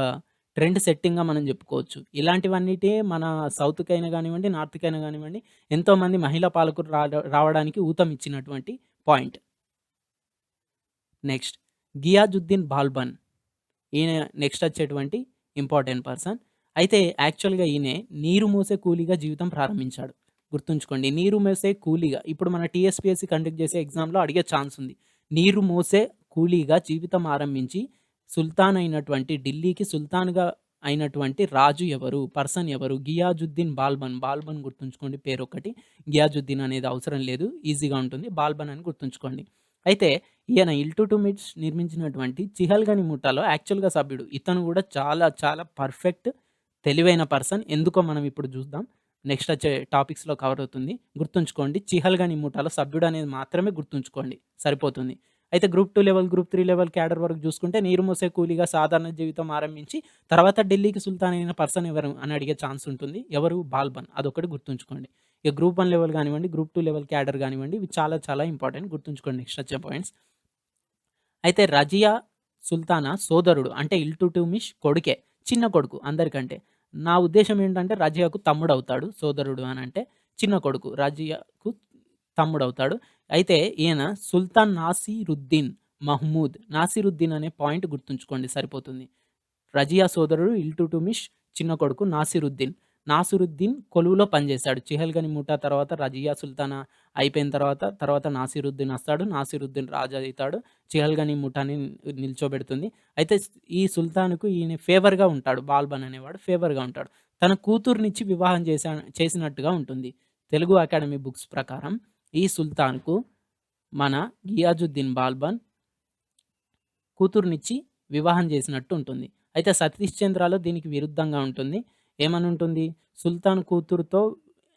ట్రెండ్ సెట్టింగ్‌గా మనం జెప్పుకోవచ్చు. ఇలాంటివన్నిటే మన సౌత్‌కైనా గానివ్వండి, నార్త్‌కైనా గానివ్వండి ఎంతోమంది మహిళా పాలకులు రావడానికి ఊతమిచ్చినటువంటి పాయింట్. నెక్స్ట్ 'గియాజుద్దీన్ బాల్బన్' ఈయన నెక్స్ట్ వచ్చేటువంటి ఇంపార్టెంట్ పర్సన్. అయితే యాక్చువల్‌గా ఈయనే నీరు మోసే కూలీగా జీవితం ప్రారంభించాడు. గుర్తుంచుకోండి. నీరు మోసే కూలీగా ఇప్పుడు మన టీఎస్‌పీఎస్‌సీ కండక్ట్ చేసే ఎగ్జామ్‌లో అడిగే ఛాన్స్ ఉంది. నీరు మోసే కూలీగా జీవితం ఆరంభించి సుల్తాన్ అయినటువంటి ఢిల్లీకి సుల్తాన్‌గా అయినటువంటి రాజు ఎవరు? పర్సన్ ఎవరు? గియాజుద్దీన్ బాల్బన్. బాల్బన్ గుర్తుంచుకోండి పేరొక్కటి. గియాజుద్దీన్ అనేది అవసరం లేదు. ఈజీగా ఉంటుంది. బాల్బన్ అని గుర్తుంచుకోండి. అయితే ఈయన 'ఇల్టుట్మిష్' నిర్మించినటువంటి చిహల్‌గని ముఠాలో యాక్చువల్‌గా సభ్యుడు. ఇతను గూడా చాలా చాలా పర్ఫెక్ట్ తెలివైన పర్సన్. ఎందుకో మనం ఇప్పుడు జూద్దాం. నెక్స్ట్ వచ్చే టాపిక్స్‌లో కవర్ అవుతుంది. గుర్తుంచుకోండి. చిహల్‌గని ముఠాలో సభ్యుడనేది మాత్రమే గుర్తుంచుకోండి. సరిపోతుంది. అయితే group 2 level, group 3 level cadre వరకు జూసుకుంటే నీరు మోసే కూలీగా సాధారణ జీవితం ఆరంభించి తర్వాత ఢిల్లీకి సుల్తాన్ అయిన పర్సన్ ఎవరు అని అడిగే ఛాన్స్ ఉంటుంది. ఎవరు? బాల్బన్. అదొక్కటి గుర్తుంచుకోండి. ఇక గ్రూప్ 1 లెవెల్ గానివ్వండి, గ్రూప్ 2 లెవెల్ క్యాడర్ గానివ్వండి, ఇవి చాలా చాలా ఇంపార్టెంట్. గుర్తుంచుకోండి నెక్స్ట్ వచ్చే పాయింట్స్. అయితే రజియా సుల్తానా సోదరుడు అంటే 'ఇల్టుట్మిష్' కొడుకే. చిన్న కొడుకు అందరికంటే. నా ఉద్దేశ్యం ఏంటంటే రజియాకు తమ్ముడవుతాడు. సోదరుడు అనంటే చిన్న కొడుకు. రజియాకు తమ్ముడవుతాడు. అయితే ఈయన సుల్తాన్ నాసిరుద్దీన్ మహ్మూద్. నాసిరుద్దీన్ అనే పాయింట్ గుర్తుంచుకోండి సరిపోతుంది. రజియా సోదరుడు 'ఇల్టుట్మిష్' చిన్న కొడుకు నాసిరుద్దీన్. నాసిరుద్దీన్ కొలువులో పనిచేశాడు. చిహల్‌గని ముఠా తర్వాత రజియా సుల్తానా అయిపోయిన తర్వాత నాసిరుద్దీన్ వస్తాడు. నాసిరుద్దీన్ రాజు అయితాడు. చిహల్‌గని ముఠాని నిల్చోబెడుతుంది. అయితే ఈ సుల్తాన్‌కు ఈయన ఫేవర్‌గా ఉంటాడు. బాల్బన్ అనేవాడు ఫేవర్‌గా ఉంటాడు. తన కూతుర్నిచ్చి వివాహం చేసినట్టుగా ఉంటుంది. తెలుగు అకాడమీ బుక్స్ ప్రకారం ఈ సుల్తాన్‌కు మన గియాజుద్దీన్ బాల్బన్ కూతుర్నిచ్చి వివాహం చేసినట్టు ఉంటుంది. అయితే 'సతీష్ చంద్ర'లో దీనికి విరుద్ధంగా ఉంటుంది. ఏమనుంటుంది? సుల్తాన్ కూతురుతో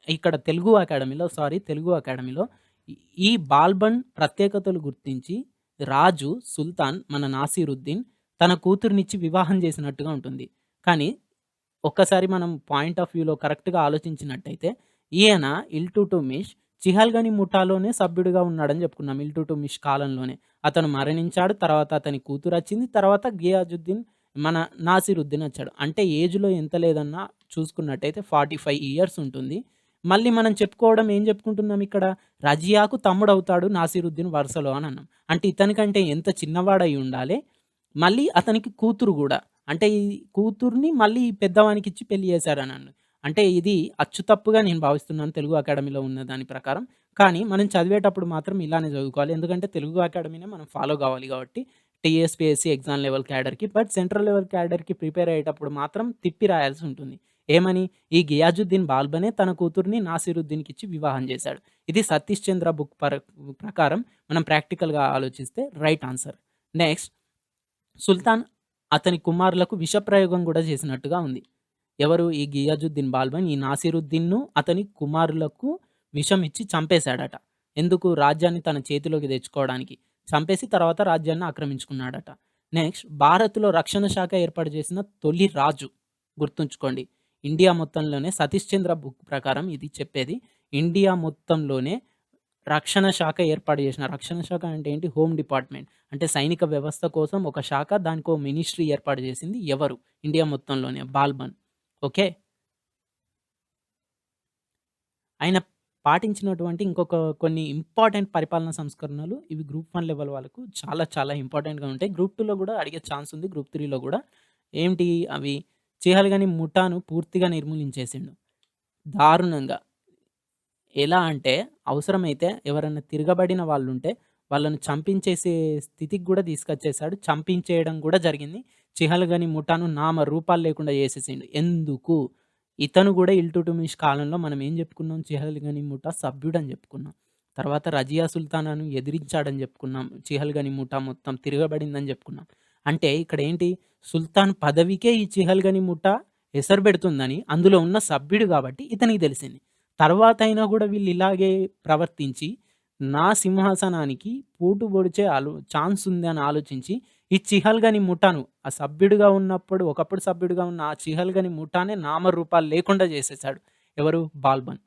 ఇక్కడ తెలుగు అకాడమీలో ఈ ఈ బాల్బన్ ప్రత్యేకతలు గుర్తించి రాజు సుల్తాన్ మన నాసిరుద్దీన్ తన కూతురినిచ్చి వివాహం చేసినట్టుగా ఉంటుంది. కానీ ఒక్కసారి మనం పాయింట్ ఆఫ్ వ్యూలో కరెక్ట్‌గా ఆలోచించినట్టయితే, ఈయన 'ఇల్టుట్మిష్' చిహల్‌గని ముఠాలోనే సభ్యుడిగా ఉన్నాడని చెప్పుకున్నాం. 'ఇల్టుట్మిష్' కాలంలోనే. అతను మరణించాడు. తర్వాత అతని కూతురొచ్చింది. తర్వాత గియాజుద్దీన్ మన నాసిరుద్దీన్ వచ్చాడు. అంటే ఏజ్‌లో ఎంత లేదన్నా చూసుకున్నట్టయితే 45 ఇయర్స్ ఉంటుంది. మళ్ళీ మనం చెప్పుకోవడం ఏం చెప్పుకుంటున్నాం ఇక్కడ? రజియాకు తమ్ముడవుతాడు నాసిరుద్దీన్ వరుసలో అని అన్నాం. అంటే ఇతనికంటే ఎంత చిన్నవాడై ఉండాలి. మళ్ళీ అతనికి కూతురు గూడా. అంటే ఈ కూతుర్ని మళ్ళీ ఈ పెద్దవానికిచ్చి పెళ్లి చేశాడనన్ను. అంటే ఇది అచ్చు తప్పుగా నేను భావిస్తున్నాను తెలుగు అకాడమీలో ఉన్న దాని ప్రకారం. కానీ మనం చదివేటప్పుడు మాత్రం ఇలానే చదువుకోవాలి. ఎందుకంటే తెలుగు అకాడమీనే మనం ఫాలో కావాలి కాబట్టి టీఎస్‌పీఎస్‌సీ ఎగ్జామ్ లెవెల్ క్యాడర్‌కి. బట్ సెంట్రల్ లెవెల్ క్యాడర్‌కి ప్రిపేర్ అయ్యేటప్పుడు మాత్రం తిప్పి రాయాల్సి ఉంటుంది. ఏమని? ఈ గియాజుద్దీన్ బాల్బనే తన కూతుర్ని నాసిరుద్దీన్‌కిచ్చి వివాహం చేశాడు. ఇది 'సతీష్ చంద్ర' బుక్ ప్రకారం మనం ప్రాక్టికల్‌గా ఆలోచిస్తే రైట్ ఆన్సర్. నెక్స్ట్ సుల్తాన్ అతని కుమారులకు విషప్రయోగం గూడా చేసినట్టుగా ఉంది. ఎవరు? ఈ గియాజుద్దీన్ బాల్బన్ ఈ నాసిరుద్దీన్‌ను అతని కుమారులకు విషం ఇచ్చి చంపేశాడట. ఎందుకు? రాజ్యాన్ని తన చేతిలోకి తెచ్చుకోవడానికి. చంపేసి తర్వాత రాజ్యాన్ని ఆక్రమించుకున్నాడట. నెక్స్ట్ భారత్‌లో రక్షణ శాఖ ఏర్పాటు చేసిన తొలి రాజు. గుర్తుంచుకోండి. ఇండియా మొత్తంలోనే 'సతీష్ చంద్ర' బుక్ ప్రకారం ఇది చెప్పేది. ఇండియా మొత్తంలోనే రక్షణ శాఖ ఏర్పాటు చేసిన రక్షణ శాఖ అంటే ఏంటి? Home department. అంటే సైనిక వ్యవస్థ కోసం ఒక శాఖ, దానికో మినిస్ట్రీ ఏర్పాటు చేసింది ఎవరు? ఇండియా మొత్తంలోనే బాల్బన్. ఓకే. ఆయన పాటించినటువంటి ఇంకొక కొన్ని ఇంపార్టెంట్ పరిపాలనా సంస్కరణలు ఇవి గ్రూప్ 1 లెవెల్ వాళ్ళకు చాలా చాలా ఇంపార్టెంట్‌గా ఉంటాయి. గ్రూప్ 2లో గూడా అడిగే ఛాన్స్ ఉంది. గ్రూప్ 3లో గూడా. ఏంటి అవి? చీహల్ ముఠాను పూర్తిగా నిర్మూలించేసిండు. దారుణంగా. ఎలా అంటే అవసరమైతే ఎవరన్నా తిరగబడిన వాళ్ళుంటే వాళ్ళను చంపించేసే స్థితికి గూడా తీసుకొచ్చేసాడు. చంపించేయడం గూడా జరిగింది. చిహల్‌గని ముఠాను నామ రూపాలు లేకుండా చేసేసిండు. ఎందుకు? ఇతను గూడా 'ఇల్టుట్మిష్' కాలంలో మనం ఏం జెప్పుకున్నాం? చిహల్‌గని ముఠా సభ్యుడని జెప్పుకున్నాం. తర్వాత రజియా సుల్తానాను ఎదిరించాడని జెప్పుకున్నాం. చిహల్‌గని ముఠా మొత్తం తిరగబడిందని జెప్పుకున్నాం. అంటే ఇక్కడేంటి? సుల్తాన్ పదవికే ఈ చిహల్‌గని ముఠా ఎసరు బెడుతుందని అందులో ఉన్న సభ్యుడు గాబట్టి ఇతనికి తెలిసింది. తర్వాతైనా గూడా వీళ్ళిలాగే ప్రవర్తించి, నా సింహాసనానికి పోటు పొడిచే ఛాన్స్ ఉందని ఆలోచించి, ఈ చిహల్‌గని ముఠాను ఆ సభ్యుడిగా ఉన్నప్పుడు ఒకప్పుడు సభ్యుడిగా ఉన్న ఆ చిహల్‌గని ముఠానే నామరూపాలు లేకుండా చేసేసాడు. ఎవరు? బాల్బన్.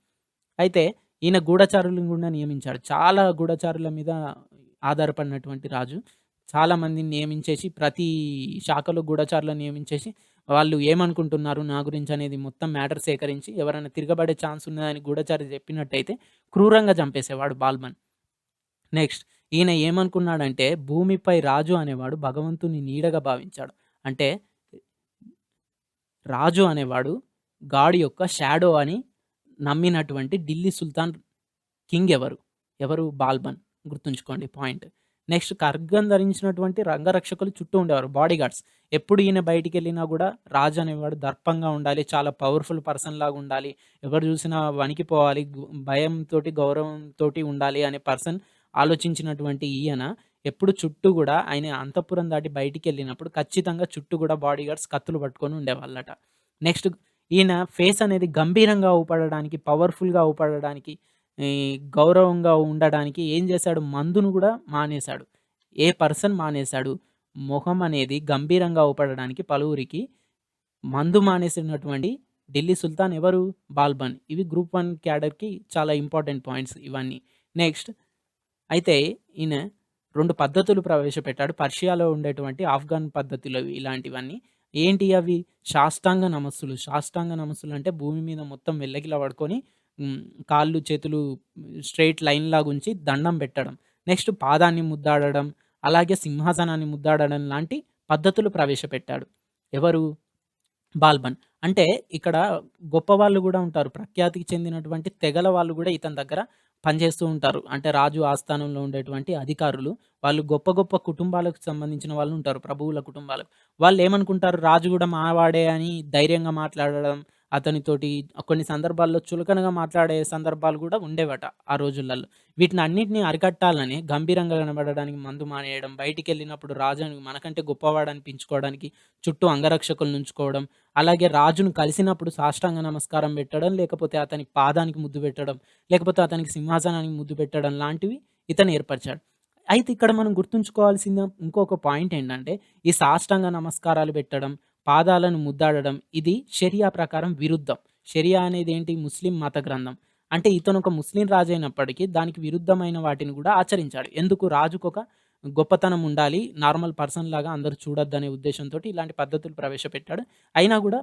అయితే ఈయన గూఢచారులను గూడా నియమించాడు. చాలా గూఢచారుల మీద ఆధారపడినటువంటి రాజు. చాలా మందిని నియమించేసి ప్రతి శాఖలో గూఢచారులను నియమించేసి వాళ్ళు ఏమనుకుంటున్నారు నా గురించనేది మొత్తం మ్యాటర్ సేకరించి ఎవరైనా తిరగబడే ఛాన్స్ ఉన్నదని గూఢచారి చెప్పినట్టయితే క్రూరంగా చంపేసేవాడు బాల్బన్. నెక్స్ట్ ఈయన ఏమనుకున్నాడంటే భూమిపై రాజు అనేవాడు భగవంతుని నీడగా భావించాడు. అంటే రాజు అనేవాడు గాడ్ యొక్క షాడో అని నమ్మినటువంటి ఢిల్లీ సుల్తాన్ కింగ్ ఎవరు? ఎవరు? బాల్బన్. గుర్తుంచుకోండి పాయింట్. నెక్స్ట్ ఖడ్గం ధరించినటువంటి రంగరక్షకులు చుట్టూ ఉండేవారు. బాడీగార్డ్స్. ఎప్పుడు ఈయన బయటికెళ్ళినా గూడా రాజు అనేవాడు దర్పంగా ఉండాలి. చాలా పవర్‌ఫుల్ పర్సన్ లాగా ఉండాలి. ఎవరు చూసినా వణికిపోవాలి. భయంతోటి, గౌరవంతోటి ఉండాలి అనే పర్సన్ ఆలోచించినటువంటి ఈయన ఎప్పుడు చుట్టూ గూడా ఆయన అంతఃపురం దాటి బయటికెళ్ళినప్పుడు ఖచ్చితంగా చుట్టూ గూడా బాడీగార్డ్స్ కత్తులు పట్టుకొని ఉండేవాళ్ళట. నెక్స్ట్ ఈయన ఫేస్ అనేది గంభీరంగా అవుపడడానికి, పవర్‌ఫుల్‌గా అవుపడడానికి ఈ గౌరవంగా ఉండడానికి ఏం చేశాడు? మందును గూడా మానేశాడు. ఏ పర్సన్ మానేశాడు? మొహం అనేది గంభీరంగా అవుపడడానికి పలువురికి మందు మానేసినటువంటి ఢిల్లీ సుల్తాన్ ఎవరు? బాల్బన్. ఇవి గ్రూప్ 1 క్యాడర్‌కి చాలా ఇంపార్టెంట్ పాయింట్స్ ఇవన్నీ. నెక్స్ట్ అయితే ఈయన 2 పద్ధతులు ప్రవేశపెట్టాడు. పర్షియాలో ఉండేటువంటి ఆఫ్ఘన్ పద్ధతులు ఇలాంటివన్నీ. ఏంటి అవి? సాష్టాంగ నమస్సులు. సాష్టాంగ నమస్సులు అంటే భూమి మీద మొత్తం వెల్లకిలా పడుకొని హ్మ్. కాళ్ళు, చేతులు స్ట్రెయిట్ లైన్‌లాగుంచి దండం పెట్టడం. నెక్స్ట్ పాదాన్ని ముద్దాడడం, అలాగే సింహాసనాన్ని ముద్దాడడం లాంటి పద్ధతులు ప్రవేశపెట్టాడు. ఎవరు? బాల్బన్. అంటే ఇక్కడ గొప్పవాళ్ళు గూడా ఉంటారు. ప్రఖ్యాతికి చెందినటువంటి తెగల వాళ్ళు గూడా ఇతని దగ్గర పనిచేస్తూ ఉంటారు. అంటే రాజు ఆస్థానంలో ఉండేటువంటి అధికారులు. వాళ్ళు గొప్ప గొప్ప కుటుంబాలకు సంబంధించిన వాళ్ళు ఉంటారు. ప్రభువుల కుటుంబాలకు. వాళ్ళేమనుకుంటారు రాజు గూడా మావాడే అని ధైర్యంగా మాట్లాడడం, అతనితోటి కొన్ని సందర్భాల్లో చులకనగా మాట్లాడే సందర్భాలు గూడా ఉండేవట ఆ రోజులల్లో. వీటినన్నిటిని అరికట్టాలని గంభీరంగా కనబడడానికి మందు మానేయడం, బయటికెళ్ళినప్పుడు రాజుని మనకంటే గొప్పవాడనిపించుకోవడానికి చుట్టూ అంగరక్షకులనుంచుకోవడం, అలాగే రాజును కలిసినప్పుడు సాష్టాంగ నమస్కారం పెట్టడం, లేకపోతే అతని పాదానికి ముద్దు పెట్టడం, లేకపోతే అతనికి సింహాసనానికి ముద్దు పెట్టడం లాంటివి ఇతను ఏర్పరిచాడు. అయితే ఇక్కడ మనం గుర్తుంచుకోవాల్సిన ఇంకొక పాయింట్ ఏంటంటే, ఈ సాష్టాంగ నమస్కారాలు పెట్టడం, పాదాలను ముద్దాడడం ఇది షరియా ప్రకారం విరుద్ధం. షరియా అనేదేంటి? ముస్లిం మత గ్రంథం. అంటే ఇతనొక ముస్లిం రాజైనప్పటికీ దానికి విరుద్ధమైన వాటిని గూడా ఆచరించాడు. ఎందుకు? రాజుకొక గొప్పతనం ఉండాలి. నార్మల్ పర్సన్‌లాగా అందరూ చూడొద్దనే ఉద్దేశ్యంతోటి ఇలాంటి పద్ధతులు ప్రవేశపెట్టాడు. అయినా గూడా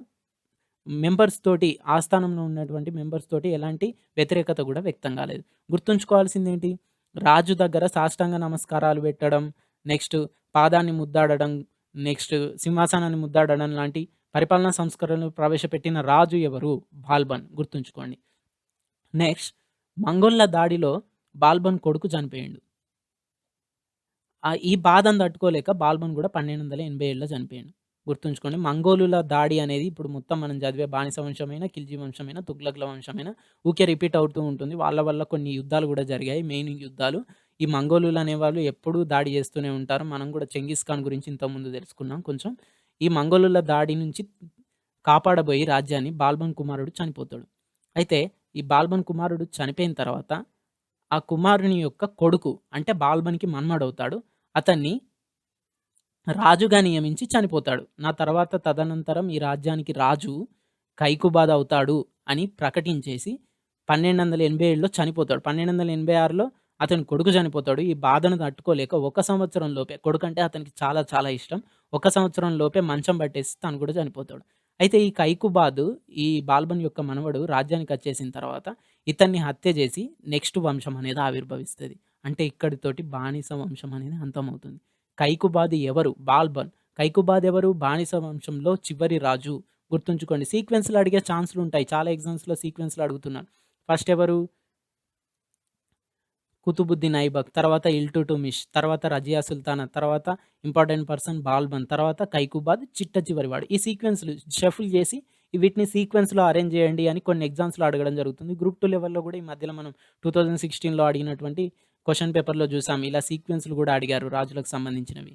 మెంబర్స్ తోటి ఆస్థానంలో ఉన్నటువంటి మెంబర్స్ తోటి ఎలాంటి వ్యతిరేకత గూడా వ్యక్తం గాలేదు. గుర్తుంచుకోవాల్సిందేంటి? రాజు దగ్గర సాష్టాంగ నమస్కారాలు పెట్టడం, నెక్స్ట్ పాదాన్ని ముద్దాడడం, నెక్స్ట్ సింహాసనాన్ని ముద్దాడడం లాంటి పరిపాలనా సంస్కరణలు ప్రవేశపెట్టిన రాజు ఎవరు? బాల్బన్ గుర్తుంచుకోండి. నెక్స్ట్ మంగోళ్ళ దాడిలో బాల్బన్ కొడుకు చనిపోయిండు. ఈ బాధను తట్టుకోలేక బాల్బన్ గూడా 1287లో చనిపోయిండు. గుర్తుంచుకోండి. మంగోలుల దాడి అనేది ఇప్పుడు మొత్తం మనం చదివే బానిస వంశమైనా, ఖిల్జీ వంశమైనా, తుగ్లక్‌ల వంశమైనా ఊకే రిపీట్ అవుతూ ఉంటుంది. వాళ్ళ వల్ల కొన్ని యుద్ధాలు గూడా జరిగాయి. మెయిన్ యుద్ధాలు. ఈ మంగోలులు అనేవాళ్ళు ఎప్పుడూ దాడి చేస్తూనే ఉంటారు. మనం గూడా చెంగిస్ ఖాన్ గురించి ఇంతకుముందు తెలుసుకున్నాం కొంచెం. ఈ మంగోలుల దాడి నుంచి కాపాడబోయి రాజ్యాన్ని బాల్బన్ కుమారుడు చనిపోతాడు. అయితే ఈ బాల్బన్ కుమారుడు చనిపోయిన తర్వాత ఆ కుమారుని యొక్క కొడుకు అంటే బాల్బన్‌కి మనుమడవుతాడు. అతన్ని రాజుగా నియమించి చనిపోతాడు. నా తర్వాత తదనంతరం ఈ రాజ్యానికి రాజు కైకుబాద్ అవుతాడు అని ప్రకటించేసి 1287లో చనిపోతాడు. 1286లో అతని కొడుకు చనిపోతాడు. ఈ బాధను తట్టుకోలేక ఒక సంవత్సరం లోపే కొడుకంటే అతనికి చాలా చాలా ఇష్టం. ఒక సంవత్సరం లోపే మంచం పట్టేసి తను కూడా చనిపోతాడు. అయితే ఈ కైకుబాద్ ఈ బాల్బన్ యొక్క మనవడు రాజ్యానికచ్చేసిన తర్వాత ఇతన్ని హత్య చేసి నెక్స్ట్ వంశం అనేది ఆవిర్భవిస్తది. అంటే ఇక్కడితోటి బానిస వంశం అనేది అంతమవుతుంది. కైకుబాది ఎవరు? బాల్బన్. కైకుబాద్ ఎవరు? బానిస వంశంలో చివరి రాజు. గుర్తుంచుకోండి. సీక్వెన్స్‌లో అడిగే ఛాన్స్‌లుంటాయి. చాలా ఎగ్జామ్స్‌లో సీక్వెన్స్‌లో అడుగుతున్నారు. ఫస్ట్ ఎవరు? కుతుబుద్దీన్ ఐబక్, తర్వాత ఇల్టుటుమిష్, తర్వాత రజియా సుల్తానా, తర్వాత ఇంపార్టెంట్ పర్సన్ బాల్బన్, తర్వాత కైకుబాద్ చిట్ట చివరివాడు. ఈ సీక్వెన్స్‌లు షఫుల్ చేసి వీటిని సీక్వెన్స్‌లో అరేంజ్ చేయండి అని కొన్ని ఎగ్జామ్స్‌లో అడగడం జరుగుతుంది. గ్రూప్ 2 లెవెల్‌లో కూడా ఈ మధ్యలో మనం 2016లో అడిగినటువంటి క్వెషన్ పేపర్‌లో చూసాం. ఇలా సీక్వెన్స్‌లు కూడా అడిగారు రాజులకు సంబంధించినవి.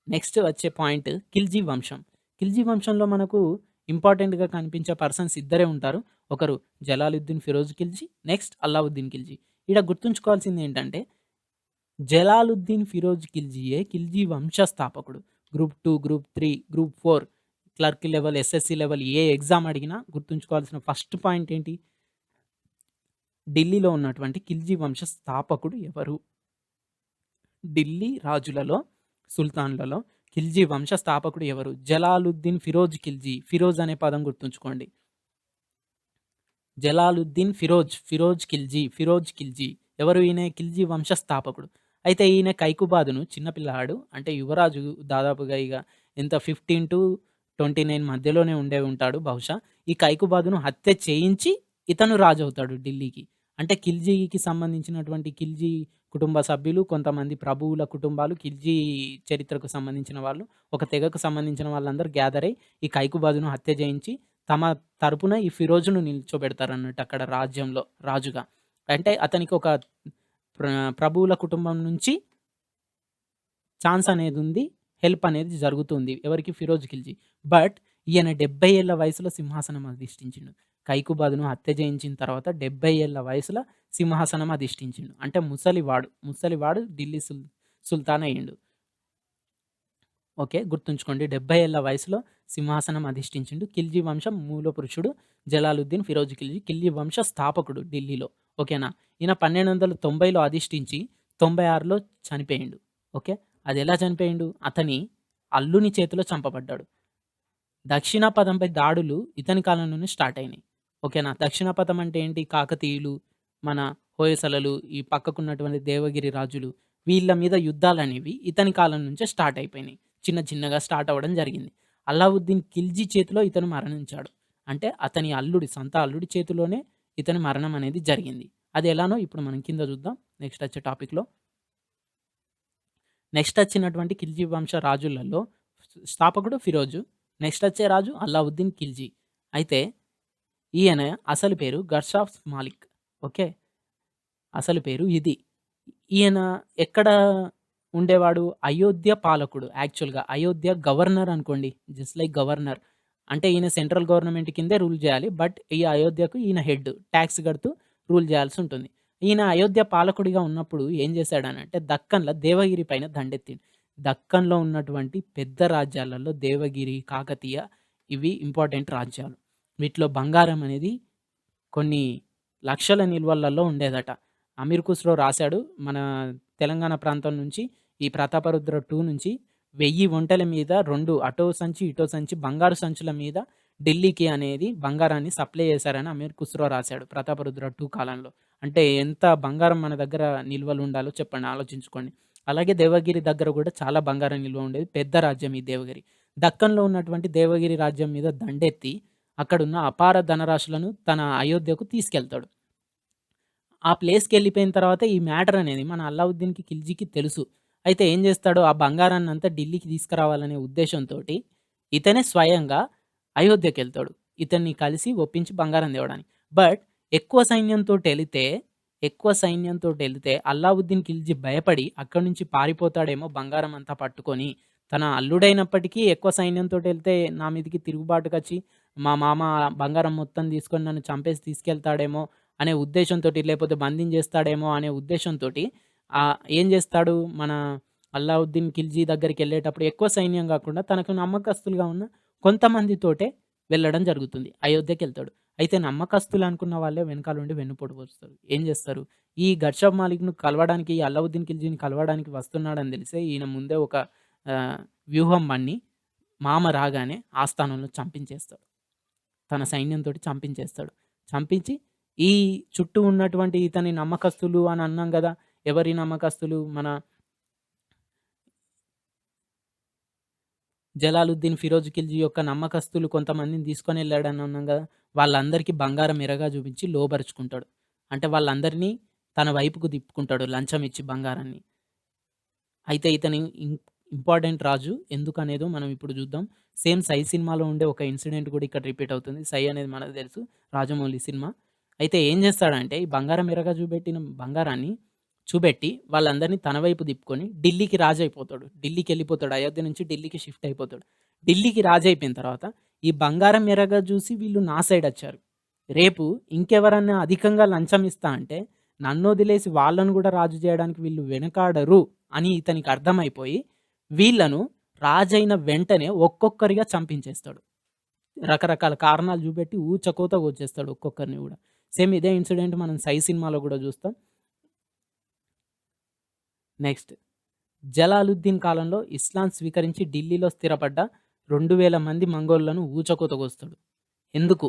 నెక్స్ట్ వచ్చే పాయింట్ ఖిల్జీ వంశం. ఖిల్జీ వంశంలో మనకు ఇంపార్టెంట్‌గా కనిపించే పర్సన్స్ ఇద్దరే ఉంటారు. ఒకరు జలాలుద్దీన్ ఫిరోజ్ ఖిల్జీ, నెక్స్ట్ అల్లావుద్దీన్ ఖిల్జీ. ఈడ గుర్తుంచుకోవాల్సింది ఏంటంటే జలాలుద్దీన్ ఫిరోజ్ ఖిల్జీయే ఖిల్జీ వంశ స్థాపకుడు. Group 2, group 3, group 4 clerk level, SSC level ఏ ఎగ్జామ్ అడిగినా గుర్తుంచుకోవాల్సిన ఫస్ట్ పాయింట్ ఏంటి? ఢిల్లీలో ఉన్నటువంటి ఖిల్జీ వంశ స్థాపకుడు ఎవరు? ఢిల్లీ రాజులలో, సుల్తాన్‌లలో ఖిల్జీ వంశ స్థాపకుడు ఎవరు? జలాలుద్దీన్ ఫిరోజ్ ఖిల్జీ. ఫిరోజ్ అనే పదం గుర్తుంచుకోండి. జలాలుద్దీన్ ఫిరోజ్, ఫిరోజ్ ఖిల్జీ, ఫిరోజ్ ఖిల్జీ. ఎవరు ఈయన? ఖిల్జీ వంశ స్థాపకుడు. అయితే ఈయన కైకుబాదును చిన్న పిల్లాడు అంటే యువరాజు దాదాపుగా ఇగ ఎంత 15-29 మధ్యలోనే ఉండే ఉంటాడు బహుశా. ఈ కైకుబాదును హత్య చేయించి ఇతను రాజవుతాడు ఢిల్లీకి. అంటే ఖిల్జీకి సంబంధించినటువంటి ఖిల్జీ కుటుంబ సభ్యులు, కొంతమంది ప్రభువుల కుటుంబాలు, ఖిల్జీ చరిత్రకు సంబంధించిన వాళ్ళు, ఒక తెగకు సంబంధించిన వాళ్ళందరూ గ్యాదర్ అయ్యి ఈ కైకుబాదును హత్య చేయించి తమ తరపున ఈ ఫిరోజును నిల్చోబెడతారన్నట్టు అక్కడ రాజ్యంలో రాజుగా. అంటే అతనికి ఒక ప్ర ప్రభువుల కుటుంబం నుంచి ఛాన్స్ అనేదుంది. హెల్ప్ అనేది జరుగుతుంది. ఎవరికి? ఫిరోజ్ ఖిల్జీ. బట్ ఈయన 70 ఏళ్ల వయసులో సింహాసనం అధిష్ఠించిండు. కైకుబాదును హత్య చేయించిన తర్వాత 70 ఏళ్ల వయసుల సింహాసనం అధిష్ఠించిండు. అంటే ముసలివాడు. ముసలివాడు ఢిల్లీ సుల్తాన్ అయ్యిండు. ఓకే. గుర్తుంచుకోండి. 70 ఏళ్ల వయసులో సింహాసనం అధిష్ఠించిండు. ఖిల్జీ వంశం మూల పురుషుడు జలాలుద్దీన్ ఫిరోజ్ ఖిల్జీ. ఖిల్జీ వంశ స్థాపకుడు ఢిల్లీలో. ఓకేనా? ఈయన 1290లో అధిష్ఠించి 96లో చనిపోయిండు. ఓకే. అదెలా చనిపోయిండు? అతని అల్లుని చేతిలో చంపబడ్డాడు. దక్షిణాపథంపై దాడులు ఇతని కాలంలోనే స్టార్ట్ అయినాయి. ఓకేనా? దక్షిణాపథం అంటే ఏంటి? కాకతీయులు, మన హొయసలలు, ఈ పక్కకున్నటువంటి దేవగిరి రాజులు వీళ్ళ మీద యుద్ధాలనేవి ఇతని కాలం నుంచే స్టార్ట్ అయిపోయినాయి. చిన్న చిన్నగా స్టార్ట్ అవ్వడం జరిగింది. అల్లావుద్దీన్ ఖిల్జీ చేతిలో ఇతను మరణించాడు. అంటే అతని అల్లుడి, సొంత అల్లుడి చేతిలోనే ఇతని మరణం అనేది జరిగింది. అది ఎలానో ఇప్పుడు మనం కింద చూద్దాం. నెక్స్ట్ వచ్చే టాపిక్‌లో. నెక్స్ట్ వచ్చినటువంటి ఖిల్జీ వంశ రాజులలో స్థాపకుడు ఫిరోజు. నెక్స్ట్ వచ్చే రాజు అల్లావుద్దీన్ ఖిల్జీ. అయితే ఈయన అసలు పేరు గర్షాఫ్ మాలిక్. ఓకే. అసలు పేరు ఇది. ఈయన ఎక్కడ ఉండేవాడు? అయోధ్య పాలకుడు యాక్చువల్‌గా. అయోధ్య గవర్నర్ అనుకోండి. Just like governor. అంటే ఈయన సెంట్రల్ గవర్నమెంట్ కిందే రూల్ చేయాలి. బట్ ఈ అయోధ్యకు ఈయన హెడ్. టాక్స్ కడుతూ రూల్ చేయాల్సి ఉంటుంది. ఈయన అయోధ్య పాలకుడిగా ఉన్నప్పుడు ఏం చేశాడనంటే దక్కన్‌లో దేవగిరి పైన దండెత్తిండు. దక్కన్‌లో ఉన్నటువంటి పెద్ద రాజ్యాలలో దేవగిరి, కాకతీయ ఇవి ఇంపార్టెంట్ రాజ్యాలు. వీటిలో బంగారం అనేది కొన్ని లక్షల నిల్వలలో ఉండేదట. అమీర్ ఖుస్రో రాశాడు. మన తెలంగాణ ప్రాంతం నుంచి ఈ 'ప్రతాపరుద్ర II' నుంచి 1000 ఒంటెల మీద 2 అటో సంచి, ఇటో సంచి బంగారు సంచుల మీద ఢిల్లీకి అనేది బంగారాన్ని సప్లై చేశారని అమీర్ ఖుస్రో రాశాడు 'ప్రతాపరుద్ర II' కాలంలో. అంటే ఎంత బంగారం మన దగ్గర నిల్వలు ఉండాలో చెప్పండి ఆలోచించుకోండి. అలాగే దేవగిరి దగ్గర కూడా చాలా బంగారం నిల్వ ఉండేది. పెద్ద రాజ్యం ఈ దేవగిరి. దక్కన్‌లో ఉన్నటువంటి దేవగిరి రాజ్యం మీద దండెత్తి అక్కడున్న అపార ధనరాశులను తన అయోధ్యకు తీసుకెళ్తాడు. ఆ ప్లేస్‌కెళ్ళిపోయిన తర్వాత ఈ మ్యాటర్ అనేది మన అల్లావుద్దీన్‌కి ఖిల్జీకి తెలుసు. అయితే ఏం చేస్తాడు? ఆ బంగారాన్నంతా ఢిల్లీకి తీసుకురావాలనే ఉద్దేశ్యంతోటి ఇతనే స్వయంగా అయోధ్యకెళ్తాడు. ఇతన్ని కలిసి ఒప్పించి బంగారం తేవడానికి. బట్ ఎక్కువ సైన్యంతోటెళితే, ఎక్కువ సైన్యంతోటెళితే అల్లావుద్దీన్ ఖిల్జీ భయపడి అక్కడి నుంచి పారిపోతాడేమో బంగారం అంతా పట్టుకొని. తన అల్లుడైనప్పటికీ ఎక్కువ సైన్యంతోటెళ్తే నా మీదకి తిరుగుబాటుకొచ్చి మా మామ బంగారం మొత్తం తీసుకొని నన్ను చంపేసి తీసుకెళ్తాడేమో అనే ఉద్దేశంతోటి, లేపోతే బంధించేస్తాడేమో అనే ఉద్దేశంతోటి ఏం చేస్తాడు మన అల్లావుద్దీన్ ఖిల్జీ దగ్గరికెళ్ళేటప్పుడు ఎక్కువ సైన్యం గాకుండా తనకు నమ్మకస్తులుగా ఉన్న కొంతమందితోటే వెళ్ళడం జరుగుతుంది. అయోధ్యకెళ్తాడు. అయితే నమ్మకస్తులు అనుకున్న వాళ్ళే వెనకాలుండి వెన్నుపోటు పొడుస్తారు. ఏం చేస్తారు? ఈ గర్షబ్ మాలిక్‌ను కలవడానికి, ఈ అల్లావుద్దీన్ ఖిల్జీని కలవడానికి వస్తున్నాడని తెలిసే ఈయన ముందే ఒక వ్యూహం పన్ని మామ రాగానే ఆస్థానంలో చంపించేస్తాడు. తన సైన్యంతోటి చంపించేస్తాడు. చంపించి ఈ చుట్టూ ఉన్నటువంటి ఇతని నమ్మకస్తులు అని అన్నాం గదా! ఎవరి నమ్మకస్తులు? మన జలాలుద్దీన్, ఫిరోజ్ ఖిల్జీ యొక్క నమ్మకస్తులు కొంతమందిని తీసుకొనెళ్ళాడని అన్నాం గదా! వాళ్ళందరికీ బంగారం ఎరగా చూపించి లోబరుచుకుంటాడు. అంటే వాళ్ళందరినీ తన వైపుకు తిప్పుకుంటాడు లంచం ఇచ్చి బంగారాన్ని. అయితే ఇతని ఇంపార్టెంట్ రాజు ఎందుకనేదో మనం ఇప్పుడు చూద్దాం. సేమ్ 'సై' సినిమాలో ఉండే ఒక ఇన్సిడెంట్ కూడా ఇక్కడ రిపీట్ అవుతుంది. 'సై' అనేది మనకు తెలుసు. రాజమౌళి సినిమా. అయితే ఏం చేస్తాడంటే ఈ బంగారం ఎరగా చూపెట్టిన బంగారాన్ని చూపెట్టి వాళ్ళందరినీ తన వైపు తిప్పుకొని ఢిల్లీకి రాజైపోతాడు. ఢిల్లీకెళ్ళిపోతాడు. అయోధ్య నుంచి ఢిల్లీకి షిఫ్ట్ అయిపోతాడు. ఢిల్లీకి రాజైపోయిన తర్వాత ఈ బంగారం ఎరగా చూసి వీళ్ళు నా సైడ్ వచ్చారు. రేపు ఇంకెవరన్నా అధికంగా లంచం ఇస్తా అంటే నన్నొదిలేసి వాళ్ళను కూడా రాజు చేయడానికి వీళ్ళు వెనకాడరు అని ఇతనికి అర్థమైపోయి, వీళ్ళను రాజైన వెంటనే ఒక్కొక్కరిగా చంపించేస్తాడు. రకరకాల కారణాలు చూపెట్టి ఊచకోత కోసేస్తాడు ఒక్కొక్కరిని గూడా. సేమ్ ఇదే ఇన్సిడెంట్ మనం 'సై' సినిమాలో గూడా చూస్తాం. నెక్స్ట్ జలాలుద్దీన్ కాలంలో ఇస్లాం స్వీకరించి ఢిల్లీలో స్థిరపడ్డ 2000 మంది మంగోళ్ళను ఊచకోత కోస్తాడు. ఎందుకు?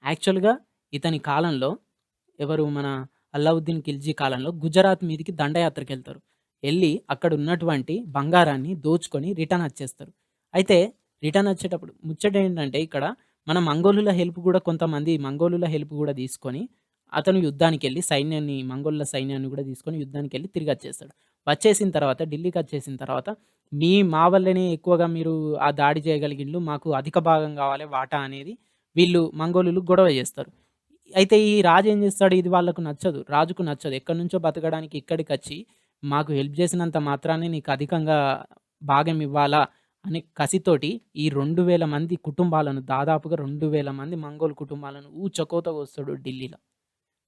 యాక్చువల్‌గా ఇతని కాలంలో ఎవరు మన అల్లావుద్దీన్ ఖిల్జీ కాలంలో గుజరాత్ మీదికి దండయాత్రకెళ్తారు. ఎళ్లి అక్కడున్నటువంటి బంగారాన్ని దోచుకొని రిటర్న్ వచ్చేస్తారు. అయితే రిటర్న్ వచ్చేటప్పుడు ముచ్చటేంటంటే ఇక్కడ మన మంగోలుల హెల్ప్ గూడా కొంతమంది మంగోలుల హెల్ప్ గూడా తీసుకొని అతను యుద్ధానికెళ్ళి మంగోళ్ళ సైన్యాన్ని గూడా తీసుకొని యుద్ధానికెళ్ళి తిరిగొచ్చేస్తాడు. వచ్చేసిన తర్వాత ఢిల్లీకొచ్చేసిన తర్వాత మా వల్లనే ఎక్కువగా మీరు ఆ దాడి చేయగలిగిన్లు. మాకు అధిక భాగం గావాలి వాటా అనేది వీళ్ళు మంగోలులు గొడవ చేస్తారు. అయితే ఈ రాజు ఏం చేస్తాడు? ఇది వాళ్ళకు నచ్చదు. రాజుకు నచ్చదు. ఎక్కడి నుంచో బతకడానికి ఇక్కడికచ్చి, మాకు హెల్ప్ చేసినంత మాత్రానే నీకు అధికంగా భాగం ఇవ్వాలా అనే కసితోటి ఈ 2000 మంది కుటుంబాలను దాదాపుగా 2000 మంది మంగోల్ కుటుంబాలను ఊచకోత కోస్తాడు ఢిల్లీలో.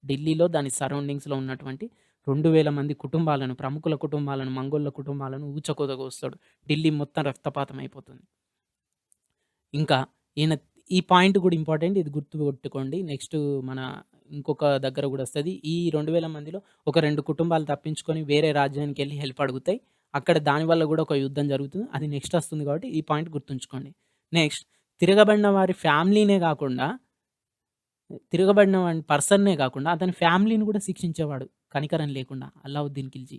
ఢిల్లీలో దాని సరౌండింగ్స్‌లో ఉన్నటువంటి 2000 మంది కుటుంబాలను, ప్రముఖుల కుటుంబాలను, మంగోళ్ళ కుటుంబాలను ఊచకోత కోస్తాడు. ఢిల్లీ మొత్తం రక్తపాతం అయిపోతుంది. ఇంకా ఈయన ఈ పాయింట్ గూడా ఇంపార్టెంట్. ఇది గుర్తుపెట్టుకోండి. నెక్స్టు మన ఇంకొక దగ్గర గూడా వస్తది. ఈ 2000 మందిలో ఒక 2 కుటుంబాలు తప్పించుకొని వేరే రాజ్యానికెళ్ళి హెల్ప్ అడుగుతాయి. అక్కడ దానివల్ల గూడా ఒక యుద్ధం జరుగుతుంది. అది నెక్స్ట్ వస్తుంది కాబట్టి ఈ పాయింట్ గుర్తుంచుకోండి. నెక్స్ట్ తిరగబడిన వారి ఫ్యామిలీనే గాకుండా, తిరగబడిన వాడి పర్సన్‌నే గాకుండా అతని ఫ్యామిలీని గూడా శిక్షించేవాడు కనికరం లేకుండా అల్లావుద్దీన్ ఖిల్జీ.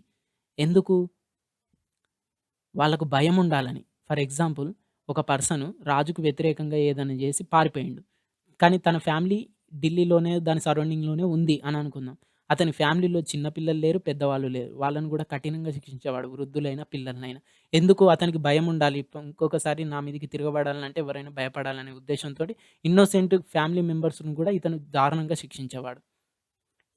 ఎందుకు? వాళ్ళకు భయముండాలని. ఫర్ ఎగ్జాంపుల్ ఒక పర్సను రాజుకు వ్యతిరేకంగా ఏదైనా జేసి పారిపోయిండు. కానీ తన ఫ్యామిలీ ఢిల్లీలోనే దాని సరౌండింగ్‌లోనే ఉంది అని అనుకుందాం. అతని ఫ్యామిలీలో చిన్న పిల్లలు లేరు, పెద్దవాళ్ళు లేరు. వాళ్ళని గూడా కఠినంగా శిక్షించేవాడు. వృద్ధులైనా, పిల్లలనైనా. ఎందుకు? అతనికి భయముండాలి. ఇంకొకసారి నా మీదకి తిరగబడాలంటే ఎవరైనా భయపడాలనే ఉద్దేశ్యంతోటి ఇన్నోసెంట్ ఫ్యామిలీ మెంబర్స్‌ని గూడా ఇతను దారుణంగా శిక్షించేవాడు.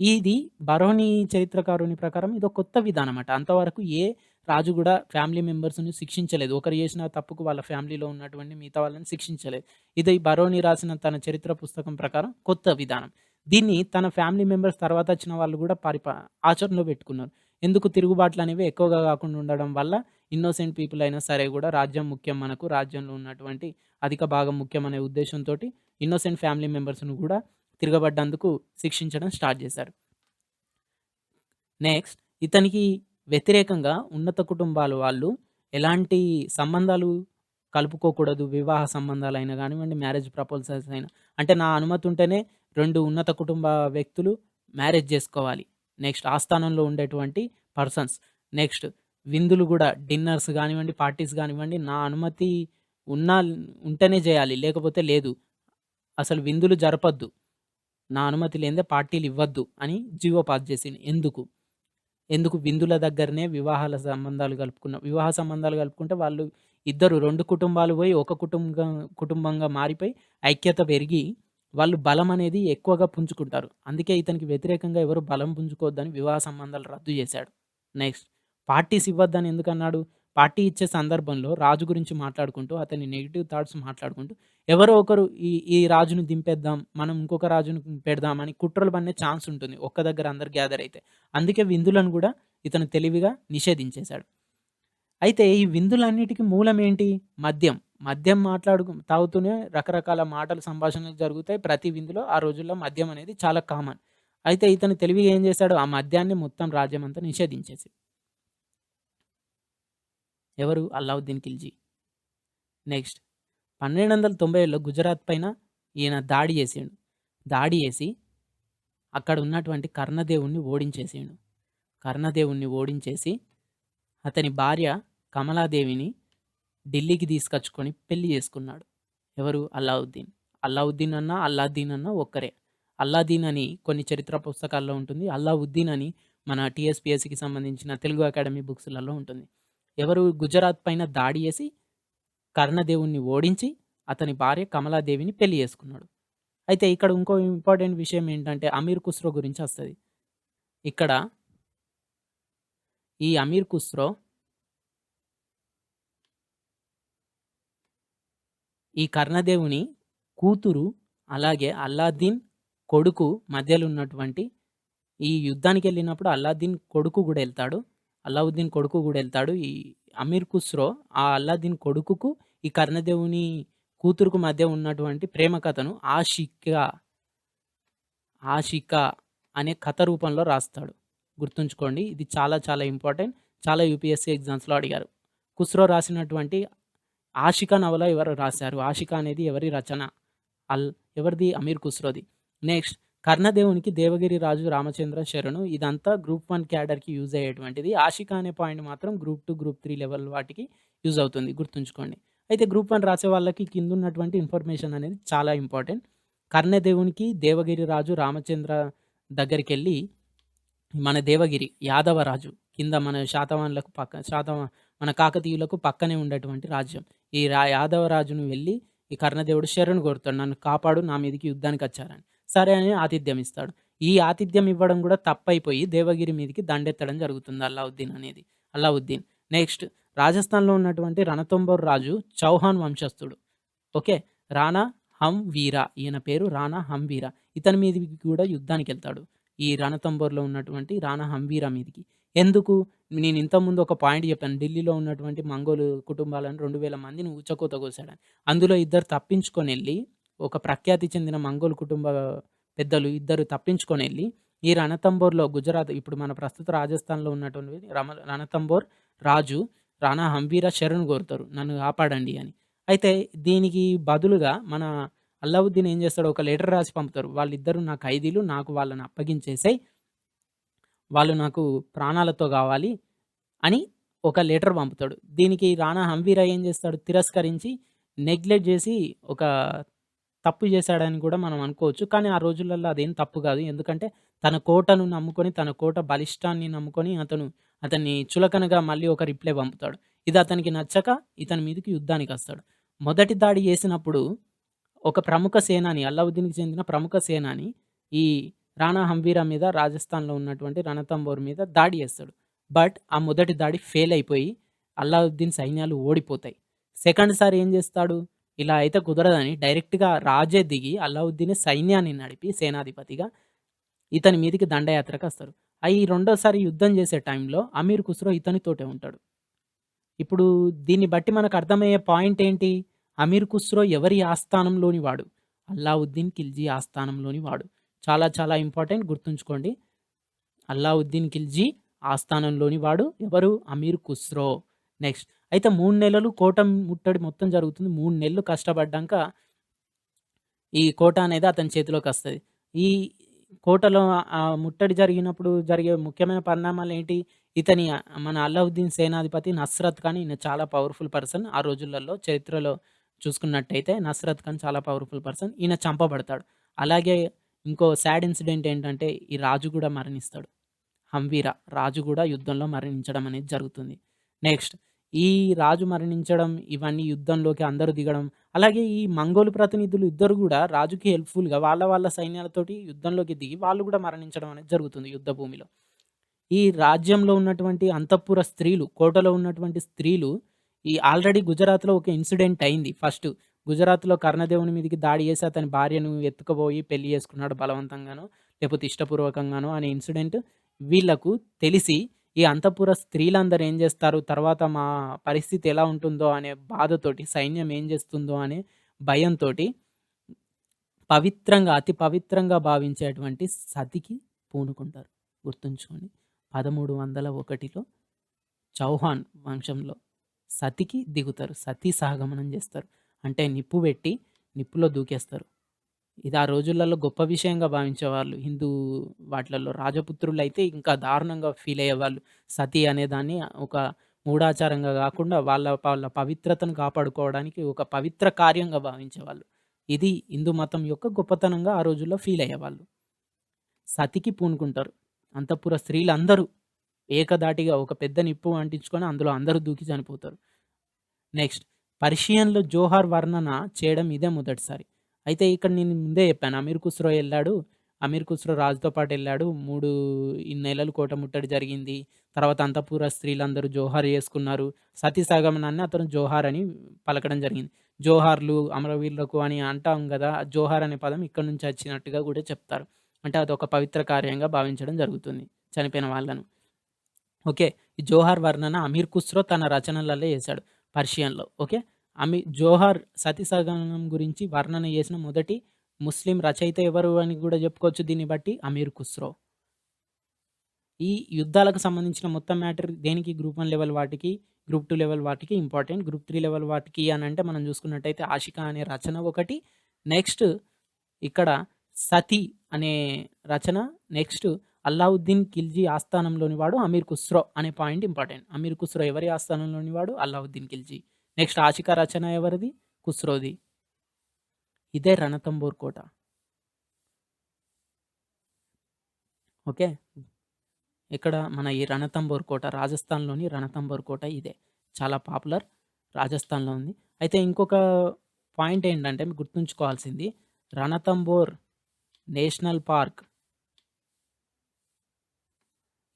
ఇది బరోని చరిత్రకారుని ప్రకారం ఇదో కొత్త విధానమట. అంతవరకు ఏ రాజు గూడా ఫ్యామిలీ మెంబర్స్‌ని శిక్షించలేదు. ఒకరు చేసిన తప్పుకు వాళ్ళ ఫ్యామిలీలో ఉన్నటువంటి మిగతా వాళ్ళని శిక్షించలేదు. ఇది బరోని రాసిన తన చరిత్ర పుస్తకం ప్రకారం కొత్త విధానం. దీన్ని తన ఫ్యామిలీ మెంబర్స్ తర్వాత వచ్చిన వాళ్ళు గూడా ఆచరణలో పెట్టుకున్నారు. ఎందుకు తిరుగుబాట్లనేవి ఎక్కువగా గాకుండా ఉండడం వల్ల ఇన్నోసెంట్ పీపుల్ అయినా సరే గూడా రాజ్యం ముఖ్యం మనకు. రాజ్యంలో ఉన్నటువంటి అధిక భాగం ముఖ్యం అనే ఉద్దేశ్యంతోటి ఇన్నోసెంట్ ఫ్యామిలీ మెంబర్స్‌ని గూడా తిరగబడ్డందుకు శిక్షించడం స్టార్ట్ చేశారు. నెక్స్ట్ ఇతనికి వ్యతిరేకంగా ఉన్నత కుటుంబాల వాళ్ళు ఎలాంటి సంబంధాలు కలుపుకోకూడదు. వివాహ సంబంధాలైనా గానివ్వండి, మ్యారేజ్ ప్రపోజల్స్ అయినా. అంటే నా అనుమతి ఉంటేనే 2 ఉన్నత కుటుంబ వ్యక్తులు మ్యారేజ్ జేసుకోవాలి. నెక్స్ట్ ఆస్థానంలో ఉండేటువంటి పర్సన్స్. నెక్స్ట్ విందులు గూడా డిన్నర్స్ గానివ్వండి, పార్టీస్ గానివ్వండి నా అనుమతి ఉన్నా ఉంటేనే జేయాలి. లేకపోతే లేదు. అసలు విందులు జరపొద్దు. నా అనుమతి లేనిదే పార్టీలివ్వద్దు అని జీవో పాస్ చేసిండు. ఎందుకు? ఎందుకు విందుల దగ్గరనే వివాహ సంబంధాలు కలుపుకుంటే వాళ్ళు ఇద్దరు 2 కుటుంబాలు పోయి ఒక కుటుంబంగా మారిపోయి ఐక్యత పెరిగి వాళ్ళు బలం అనేది ఎక్కువగా పుంజుకుంటారు. అందుకే ఇతనికి వ్యతిరేకంగా ఎవరు బలం పుంజుకోవద్దని వివాహ సంబంధాలు రద్దు చేశాడు. నెక్స్ట్ పార్టీస్ ఇవ్వద్దని ఎందుకన్నాడు? పార్టీ ఇచ్చే సందర్భంలో రాజు గురించి మాట్లాడుకుంటూ, అతని నెగెటివ్ థాట్స్ మాట్లాడుకుంటూ, ఎవరో ఒకరు ఈ రాజుని దింపేద్దాం, మనం ఇంకొక రాజుని పెడదాం అని కుట్రలు పన్నే ఛాన్స్ ఉంటుంది. ఒక్క దగ్గర అందరూ గ్యాదర్ అయితే. అందుకే విందులను గూడా ఇతను తెలివిగా నిషేధించేశాడు. అయితే ఈ విందులన్నిటికి మూలం ఏంటి? మద్యం. మద్యం తాగుతూనే రకరకాల మాటలు, సంభాషణలు జరుగుతాయి. ప్రతి విందులో ఆ రోజుల్లో మద్యం అనేది చాలా కామన్. అయితే ఇతను తెలివిగా ఏం చేశాడు? ఆ మద్యాన్ని మొత్తం రాజ్యమంతా నిషేధించేసి ఎవరు? అల్లావుద్దీన్ ఖిల్జీ. నెక్స్ట్ 1290లో గుజరాత్ పైన ఈయన దాడి చేసిండు. దాడి చేసి అక్కడ ఉన్నటువంటి కర్ణదేవుడిని ఓడించేసిండు. కర్ణదేవుడిని ఓడించేసి అతని భార్య కమలాదేవిని ఢిల్లీకి తీసుకొచ్చుకొని పెళ్లి చేసుకున్నాడు. ఎవరు? అల్లావుద్దీన్. అల్లావుద్దీన్ అన్నా, అల్లాద్దీన్ అన్నా ఒక్కరే. అల్లాదీన్ అని కొన్ని చరిత్ర పుస్తకాల్లో ఉంటుంది. అల్లావుద్దీన్ అని మన టీఎస్‌పీఎస్‌సికి సంబంధించిన తెలుగు అకాడమీ బుక్స్‌లలో ఉంటుంది. ఎవరు? గుజరాత్ పైన దాడి చేసి కర్ణదేవుడిని ఓడించి అతని భార్య కమలాదేవిని పెళ్లి చేసుకున్నాడు. అయితే ఇక్కడ ఇంకో ఇంపార్టెంట్ విషయం ఏంటంటే అమీర్ ఖుస్రో గురించి వస్తది. ఇక్కడ ఈ అమీర్ ఖుస్రో ఈ కర్ణదేవుని కూతురు, అలాగే అల్లాద్దీన్ కొడుకు మధ్యలో ఉన్నటువంటి ఈ యుద్ధానికెళ్ళినప్పుడు అల్లాద్దీన్ కొడుకు గూడా ఎళ్తాడు. అల్లావుద్దీన్ కొడుకు గూడా ఎళ్తాడు. ఈ అమీర్ ఖుస్రో ఆ అల్లాద్దీన్ కొడుకుకు, ఈ కర్ణదేవుని కూతురుకు మధ్య ఉన్నటువంటి ప్రేమ కథను ఆషికా అనే కథ రూపంలో రాస్తాడు. గుర్తుంచుకోండి. ఇది చాలా చాలా ఇంపార్టెంట్. చాలా యూపీఎస్సీ ఎగ్జామ్స్‌లో అడిగారు. ఖుస్రో రాసినటువంటి 'ఆషికా' నవల ఎవరు రాశారు? 'ఆషికా' అనేది ఎవరి రచన? అల్ ఎవరిది? అమీర్ ఖుస్రోది. నెక్స్ట్ కర్ణదేవునికి దేవగిరి రాజు రామచంద్ర శరణు ఇదంతా గ్రూప్ 1 క్యాడర్‌కి యూజ్ అయ్యేటువంటిది. 'ఆషికా' అనే పాయింట్ మాత్రం గ్రూప్ 2, గ్రూప్ 3 లెవెల్ వాటికి యూజ్ అవుతుంది. గుర్తుంచుకోండి. అయితే గ్రూప్ 1 రాసే వాళ్ళకి కిందున్నటువంటి ఇన్ఫర్మేషన్ అనేది చాలా ఇంపార్టెంట్. కర్ణదేవునికి దేవగిరి రాజు రామచంద్ర దగ్గరికెళ్ళి మన దేవగిరి యాదవరాజు కింద మన శాతవాహనులకు మన కాకతీయులకు పక్కనే ఉండేటువంటి రాజ్యం. ఈ యాదవరాజును వెళ్ళి ఈ కర్ణదేవుడు శరణు కోరుతాడు. నన్ను కాపాడు, నా మీదకి యుద్ధానికొచ్చారని. సరే అని ఆతిథ్యం ఇస్తాడు. ఈ ఆతిథ్యం ఇవ్వడం కూడా తప్పైపోయి దేవగిరి మీదకి దండెత్తడం జరుగుతుంది అల్లావుద్దీన్. నెక్స్ట్ రాజస్థాన్‌లో ఉన్నటువంటి రణతంబోర్ రాజు చౌహాన్ వంశస్థుడు. ఓకే. రాణా హంవీర ఈయన పేరు రాణా హంవీర. ఇతని మీదికి కూడా యుద్ధానికెళ్తాడు. ఈ రణతంబోర్‌లో ఉన్నటువంటి రాణా హంవీర మీదికి. ఎందుకు? నేను ఇంతకుముందు ఒక పాయింట్ చెప్పాను. ఢిల్లీలో ఉన్నటువంటి మంగోలు కుటుంబాలను 2000 మందిని ఊచకోత కోసాడని. అందులో ఇద్దరు తప్పించుకొనెళ్ళి ఒక ప్రఖ్యాతి చెందిన మంగోల్ కుటుంబ పెద్దలు ఇద్దరు తప్పించుకొనెళ్ళి ఈ రణతంబోర్‌లో గుజరాత్ ఇప్పుడు మన ప్రస్తుత రాజస్థాన్‌లో ఉన్నటువంటి రణతంబోర్ రాజు రాణా హంవీర శరణు కోరుతారు. నన్ను కాపాడండి అని. అయితే దీనికి బదులుగా మన అల్లావుద్దీన్ ఏం చేస్తాడు? ఒక లెటర్ రాసి పంపుతారు. వాళ్ళిద్దరూ నా ఖైదీలు. నాకు వాళ్ళని అప్పగించేసేయ్. వాళ్ళు నాకు ప్రాణాలతో గావాలి అని ఒక లెటర్ పంపుతాడు. దీనికి రాణా హంవీర ఏం చేస్తాడు? తిరస్కరించి నెగ్లెక్ట్ జేసి ఒక తప్పు చేశాడని కూడా మనం అనుకోవచ్చు. కానీ ఆ రోజులలో అదేం తప్పు కాదు. ఎందుకంటే తన కోటను నమ్ముకొని, తన కోట బలిష్టాన్ని నమ్ముకొని అతన్ని చులకనగా మళ్ళీ ఒక రిప్లై పంపుతాడు. ఇది అతనికి నచ్చక ఇతని మీదకి యుద్ధానికొస్తాడు. మొదటి దాడి చేసినప్పుడు ఒక ప్రముఖ సేనాని అల్లావుద్దీన్‌కి చెందిన ప్రముఖ సేనాని ఈ రాణా హంవీర మీద రాజస్థాన్‌లో ఉన్నటువంటి రణతంబోర్ మీద దాడి చేస్తాడు. బట్ ఆ మొదటి దాడి ఫెయిల్ అయిపోయి అల్లావుద్దీన్ సైన్యాలు ఓడిపోతాయి. సెకండ్ సారి ఏం చేస్తాడు? ఇలా అయితే కుదరదని డైరెక్ట్‌గా రాజే దిగి అల్లావుద్దీనే సైన్యాన్ని నడిపి సేనాధిపతిగా ఇతని మీదికి దండయాత్రకొస్తారు. ఈ రెండోసారి యుద్ధం చేసే టైంలో అమీర్ ఖుస్రో ఇతనితోటే ఉంటాడు. ఇప్పుడు దీన్ని బట్టి మనకు అర్థమయ్యే పాయింట్ ఏంటి? అమీర్ ఖుస్రో ఎవరి ఆస్థానంలోని వాడు? అల్లావుద్దీన్ ఖిల్జీ ఆస్థానంలోని వాడు. చాలా చాలా ఇంపార్టెంట్ గుర్తుంచుకోండి. అల్లావుద్దీన్ ఖిల్జీ ఆస్థానంలోని వాడు ఎవరు? అమీర్ ఖుస్రో. నెక్స్ట్ అయితే 3 నెలలు కోట ముట్టడి మొత్తం జరుగుతుంది. 3 నెలలు కష్టపడ్డాంక ఈ కోట అనేది అతని చేతిలోకొస్తది. ఈ కోటలో ముట్టడి జరిగినప్పుడు జరిగే ముఖ్యమైన పరిణామాలేంటి? మన అల్లావుద్దీన్ సేనాధిపతి నస్రత్ ఖాన్ ఈయన చాలా పవర్‌ఫుల్ పర్సన్. ఆ రోజులలో చరిత్రలో చూసుకున్నట్టయితే నస్రత్ ఖాన్ చాలా పవర్‌ఫుల్ పర్సన్. ఈయన చంపబడతాడు. అలాగే ఇంకో సాడ్ ఇన్సిడెంట్ ఏంటంటే ఈ రాజు గూడా మరణిస్తాడు. హంవీర రాజు గూడా యుద్ధంలో మరణించడం అనేది జరుగుతుంది. నెక్స్ట్ ఈ రాజు మరణించడం, ఇవన్నీ యుద్ధంలోకి అందరూ దిగడం, అలాగే ఈ మంగోలు ప్రతినిధులు ఇద్దరు గూడా రాజుకి హెల్ప్‌ఫుల్‌గా వాళ్ళ సైన్యాలతోటి యుద్ధంలోకి దిగి వాళ్ళు గూడా మరణించడం అనేది జరుగుతుంది యుద్ధ భూమిలో. ఈ రాజ్యంలో ఉన్నటువంటి అంతఃపుర స్త్రీలు, కోటలో ఉన్నటువంటి స్త్రీలు ఆల్రెడీ గుజరాత్‌లో ఒక ఇన్సిడెంట్ అయింది. ఫస్ట్ గుజరాత్‌లో కర్ణదేవుని మీదకి దాడి చేసి అతని భార్యను ఎత్తుకుపోయి పెళ్లి చేసుకున్నాడు బలవంతంగానో, లేకపోతే ఇష్టపూర్వకంగానో అనే ఇన్సిడెంట్ వీళ్ళకు తెలిసి ఈ అంతఃపుర స్త్రీలందరూ ఏం చేస్తారు? తర్వాత మా పరిస్థితి ఎలా ఉంటుందో అనే బాధతోటి, సైన్యం ఏం చేస్తుందో అనే భయంతోటి అతి పవిత్రంగా భావించేటువంటి సతికి పూనుకుంటారు. గుర్తుంచుకోండి. 1301లో చౌహాన్ వంశంలో సతికి దిగుతారు. సతీ సహగమనం చేస్తారు. అంటే నిప్పు పెట్టి నిప్పులో దూకేస్తారు. ఇది ఆ రోజులలో గొప్ప విషయంగా భావించేవాళ్ళు. హిందూ వాటిలలో రాజపుత్రులైతే ఇంకా దారుణంగా ఫీలయ్యేవాళ్ళు. సతి అనేదాన్ని ఒక మూఢాచారంగా గాకుండా వాళ్ళ వాళ్ళ పవిత్రతను కాపాడుకోవడానికి ఒక పవిత్ర కార్యంగా భావించేవాళ్ళు. ఇది హిందూ మతం యొక్క గొప్పతనంగా ఆ రోజుల్లో ఫీలయ్యేవాళ్ళు. సతికి పూనుకుంటారు. అంతఃపుర స్త్రీలందరూ ఏకధాటిగా ఒక పెద్ద నిప్పు అంటించుకొని అందులో అందరూ దూకి చనిపోతారు. నెక్స్ట్ పర్షియన్‌లో జోహార్ వర్ణన చేయడం ఇదే మొదటిసారి. అయితే ఇక్కడ నేను ముందే చెప్పాను. అమీర్ ఖుస్రో ఎళ్ళాడు. అమీర్ ఖుస్రో రాజుతో పాటెళ్ళాడు. 3 నెలలు కోట ముట్టడి జరిగింది. తర్వాత అంతఃపుర స్త్రీలందరూ జోహార్ చేసుకున్నారు. సతీ సహగమనాన్ని అతను జోహార్ అని పలకడం జరిగింది. జోహార్లు అమరవీరులకు అని అంటాం గదా! జోహార్ అనే పదం ఇక్కడి నుంచి వచ్చినట్టుగా గూడా చెప్తారు. అంటే అదొక పవిత్ర కార్యంగా భావించడం జరుగుతుంది చనిపోయిన వాళ్ళను. ఓకే. ఈ జోహార్ వర్ణన అమీర్ ఖుస్రో తన రచనలలో చేశాడు పర్షియన్‌లో. ఓకే. జోహార్ సతీ సహగమనం గురించి వర్ణన చేసిన మొదటి ముస్లిం రచయిత ఎవరు అని గూడా చెప్పుకోవచ్చు దీన్ని బట్టి అమీర్ ఖుస్రో. ఈ యుద్ధాలకు సంబంధించిన మొత్తం మ్యాటర్ దేనికి గ్రూప్ 1 లెవెల్ వాటికి, గ్రూప్ 2 లెవెల్ వాటికి ఇంపార్టెంట్. గ్రూప్ 3 లెవెల్ వాటికి అనంటే మనం చూసుకున్నట్టయితే 'ఆషికా' అనే రచన ఒకటి. నెక్స్ట్ ఇక్కడ 'సతి' అనే రచన. నెక్స్ట్ 'అల్లావుద్దీన్ ఖిల్జీ' ఆస్థానంలోని వాడు అమీర్ ఖుస్రో అనే పాయింట్ ఇంపార్టెంట్. అమీర్ ఖుస్రో ఎవరి ఆస్థానంలోని వాడు? అల్లావుద్దీన్ ఖిల్జీ. నెక్స్ట్ 'ఆషికా' రచన ఎవరిది? ఖుస్రోది. ఇదే రణతంబోర్ కోట. ఓకే. ఇక్కడ మన ఈ రణతంబోర్ కోట రాజస్థాన్‌లోని రణతంబోర్ కోట ఇదే. చాలా పాపులర్. రాజస్థాన్‌లో ఉంది. అయితే ఇంకొక పాయింట్ ఏంటంటే మీరు గుర్తుంచుకోవాల్సింది రణతంబోర్ నేషనల్ పార్క్.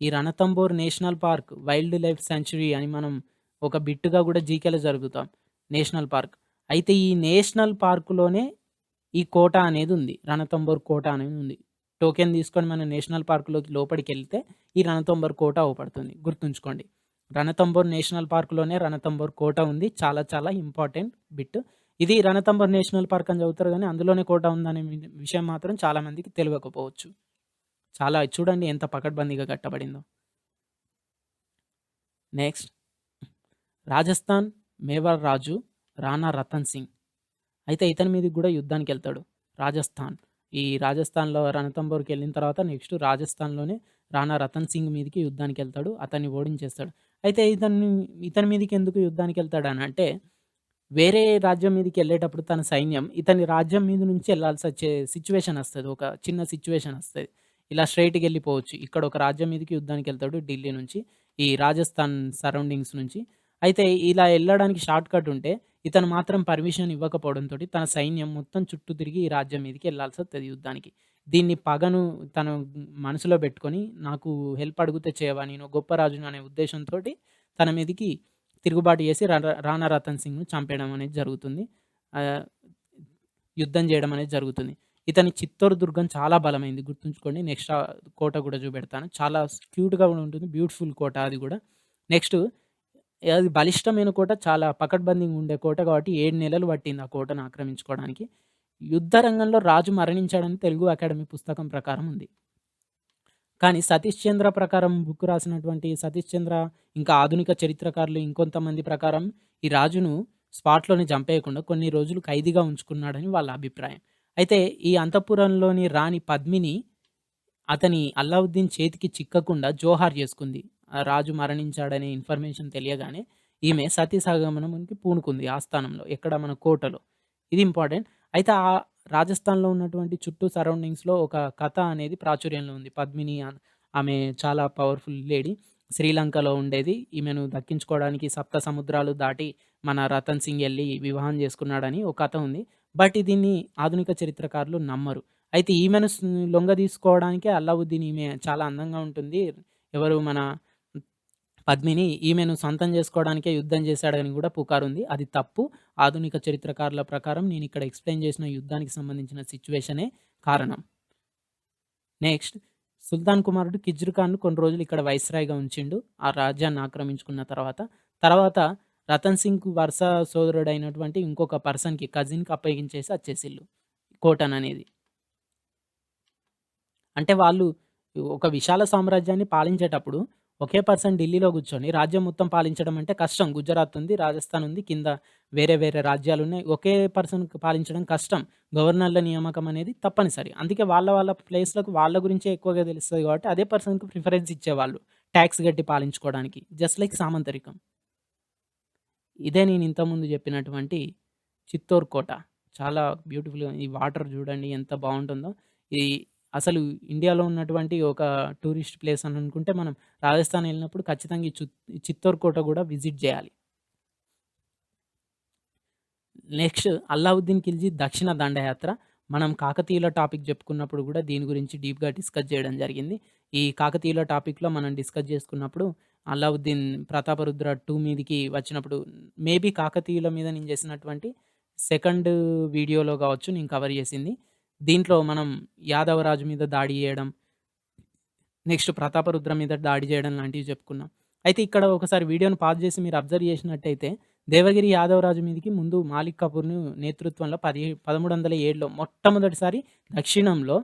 ఈ Ranthambore national park wild life sanctuary అని మనం ఒక బిట్‌గా గూడా జీకేలో జరుపుతాం. National park. అయితే ఈ నేషనల్ పార్క్‌లోనే ఈ కోట అనేదుంది. రణతంబోర్ కోట అనేదుంది. టోకెన్ తీసుకొని మనం నేషనల్ పార్క్‌లోకి లోపడికెళ్తే ఈ రణతంబోర్ కోట అవుపడుతుంది. గుర్తుంచుకోండి. రణతంబోర్ నేషనల్ పార్క్‌లోనే రణతంబోర్ కోట ఉంది. చాలా చాలా ఇంపార్టెంట్ బిట్. ఇది రణతంబోర్ నేషనల్ పార్క్ అని చదువుతారు గానీ అందులోనే కోట ఉందనే విషయం మాత్రం చాలా మందికి తెలవకపోవచ్చు. చాలా చూడండి ఎంత పకడ్బందీగా కట్టబడిందో. నెక్స్ట్ రాజస్థాన్ మేవార్ రాజు రాణా రతన్ సింగ్. అయితే ఇతని మీదకి గూడా యుద్ధానికెళ్తాడు. రాజస్థాన్. ఈ రాజస్థాన్‌లో రణతంబోర్‌కెళ్ళిన తర్వాత నెక్స్ట్ రాజస్థాన్‌లోనే రాణా రతన్ సింగ్ మీదకి యుద్ధానికెళ్తాడు. అతన్ని ఓడించేస్తాడు. అయితే ఇతని మీదకి ఎందుకు యుద్ధానికెళ్తాడనంటే, వేరే రాజ్యం మీదకెళ్ళేటప్పుడు తన సైన్యం ఇతని రాజ్యం మీద నుంచి ఎళ్ళాల్సొచ్చే సిట్యుయేషన్ ఒస్తది. ఒక చిన్న సిట్యుయేషన్ ఒస్తది. ఇలా స్ట్రెయిట్‌గెళ్ళిపోవచ్చు. ఇక్కడ ఒక రాజ్యం మీదకి యుద్ధానికెళ్తాడు ఢిల్లీ నుంచి. ఈ రాజస్థాన్ సరౌండింగ్స్ నుంచి. అయితే ఇలా ఎళ్ళడానికి షార్ట్‌కట్ ఉంటే ఇతను మాత్రం పర్మిషన్ ఇవ్వకపోవడంతోటి తన సైన్యం మొత్తం చుట్టూ తిరిగి ఈ రాజ్యం మీదకి ఎళ్ళాల్సొత్తది యుద్ధానికి. దీన్ని పగను తను మనసులో బెట్టుకొని నాకు హెల్ప్ అడిగితే చేయవా? నేను గొప్ప రాజుని అనే ఉద్దేశంతోటి తన మీదకి తిరుగుబాటు చేసి రాణా రతన్ సింగ్‌ను చంపేయడం అనేది జరుగుతుంది. ఆహ్, యుద్ధం జేయడం అనేది జరుగుతుంది. ఇతని చిత్తోర్ దుర్గం చాలా బలమైంది గుర్తుంచుకోండి. నెక్స్ట్ కోట గూడా చూపెడతాను. చాలా క్యూట్‌గా గూడా ఉంటుంది. బ్యూటిఫుల్ కోట అది గూడా. నెక్స్ట్ అది బలిష్టమైన కోట. చాలా పకడ్బందీగా ఉండే కోట కాబట్టి 7 నెలలు పట్టింది ఆ కోటను ఆక్రమించుకోవడానికి. యుద్ధ రంగంలో రాజు మరణించాడని తెలుగు అకాడమీ పుస్తకం ప్రకారం ఉంది. కానీ సతీష్ చంద్ర ప్రకారం బుక్ రాసినటువంటి సతీష్ చంద్ర ఇంకా ఆధునిక చరిత్రకారులు ఇంకొంతమంది ప్రకారం ఈ రాజును స్పాట్‌లోనే చంపేయకుండా కొన్ని రోజులు ఖైదీగా ఉంచుకున్నాడని వాళ్ళ అభిప్రాయం. అయితే ఈ అంతఃపురంలోని రాణి పద్మిని అతని అల్లావుద్దీన్ చేతికి చిక్కకుండా జోహార్ చేసుకుంది. ఆ రాజు మరణించాడనే ఇన్ఫర్మేషన్ తెలియగానే ఈమె సతీ సహగమనంకి పూనుకుంది ఆస్థానంలో. ఎక్కడ మన కోటలో. ఇది ఇంపార్టెంట్. అయితే రాజస్థాన్‌లో ఉన్నటువంటి చుట్టూ సరౌండింగ్స్‌లో ఒక కథ అనేది ప్రాచుర్యంలో ఉంది. పద్మిని ఆమె చాలా పవర్‌ఫుల్ లేడీ. శ్రీలంకలో ఉండేది. ఈమెను దక్కించుకోవడానికి సప్త సముద్రాలు దాటి మన రతన్ సింగ్ ఎళ్లి వివాహం చేసుకున్నాడని ఒక కథ ఉంది. బట్ దీన్ని ఆధునిక చరిత్రకారులు నమ్మరు. అయితే ఈమెను లొంగదీసుకోవడానికే అల్లావుద్దీన్ ఈమె చాలా అందంగా ఉంటుంది. ఎవరు మన పద్మిని ఈమెను సొంతం చేసుకోవడానికే యుద్ధం చేశాడని గూడా పుకారుంది. అది తప్పు. ఆధునిక చరిత్రకారుల ప్రకారం నేనిక్కడ ఎక్స్‌ప్లెయిన్ చేసిన యుద్ధానికి సంబంధించిన సిట్యుయేషనే కారణం. నెక్స్ట్ సుల్తాన్ కుమారుడు కిజ్ర్ ఖాన్‌ను కొన్ని రోజులు ఇక్కడ వైస్‌రాయ్‌గా ఉంచిండు. ఆ రాజ్యాన్ని ఆక్రమించుకున్న తర్వాత. తర్వాత రతన్ సింగ్‌కు వరుస సోదరుడైనటువంటి ఇంకొక పర్సన్‌కి కజిన్‌కి అప్పగించేసి అచ్చేసిల్లు కోటననేది. అంటే వాళ్ళు ఒక విశాల సామ్రాజ్యాన్ని పాలించేటప్పుడు ఒకే పర్సన్ ఢిల్లీలో కూర్చొని రాజ్యం మొత్తం పాలించడం అంటే కష్టం. గుజరాత్ ఉంది, రాజస్థాన్ ఉంది, కింద వేరే వేరే రాజ్యాలున్నాయి. ఒకే పర్సన్ పాలించడం కష్టం. గవర్నర్‌ల నియామకం అనేది తప్పనిసరి. అందుకే వాళ్ళ వాళ్ళ ప్లేస్‌లకు వాళ్ళ గురించే ఎక్కువగా తెలుస్తది కాబట్టి అదే పర్సన్‌కి ప్రిఫరెన్స్ ఇచ్చేవాళ్ళు. టాక్స్ కట్టి పాలించుకోవడానికి. Just like సామంతరికం. ఇదే నేను ఇంతకుముందు చెప్పినటువంటి చిత్తోర్ కోట. చాలా బ్యూటిఫుల్‌గా ఈ వాటర్ చూడండి ఎంత బావుంటుందో. ఇది అసలు ఇండియాలో ఉన్నటువంటి ఒక టూరిస్ట్ ప్లేస్ అని అనుకుంటే మనం రాజస్థాన్ ఎళ్ళినప్పుడు ఖచ్చితంగా ఈ చిత్తోర్ కోట గూడా విజిట్ జేయాలి. నెక్స్ట్ 'అల్లావుద్దీన్ ఖిల్జీ దక్షిణ దండయాత్ర.' మనం కాకతీయుల టాపిక్ జెప్పుకున్నప్పుడు గూడా దీని గురించి డీప్‌గా డిస్కస్ జేయడం జరిగింది. ఈ కాకతీయుల టాపిక్‌లో మనం డిస్కస్ జేసుకున్నప్పుడు 'అల్లావుద్దీన్ ప్రతాపరుద్ర II' మీదికి వచ్చినప్పుడు మేబీ కాకతీయుల మీద నేను జేసినటువంటి సెకండ్ వీడియోలో గావచ్చు నేను కవర్ జేసింది. దీంట్లో మనం యాదవరాజు మీద దాడి జేయడం, నెక్స్ట్ ప్రతాపరుద్ర మీద దాడి జేయడం లాంటివి చెప్పుకున్నాం. అయితే ఇక్కడ ఒకసారి వీడియోని పాజ్ జేసి మీరు అబ్జర్వ్ జేసినట్టయితే దేవగిరి యాదవరాజు మీదికి ముందు మాలిక్ కఫూర్‌ని నేతృత్వంలో 1307లో మొట్టమొదటిసారి దక్షిణంలో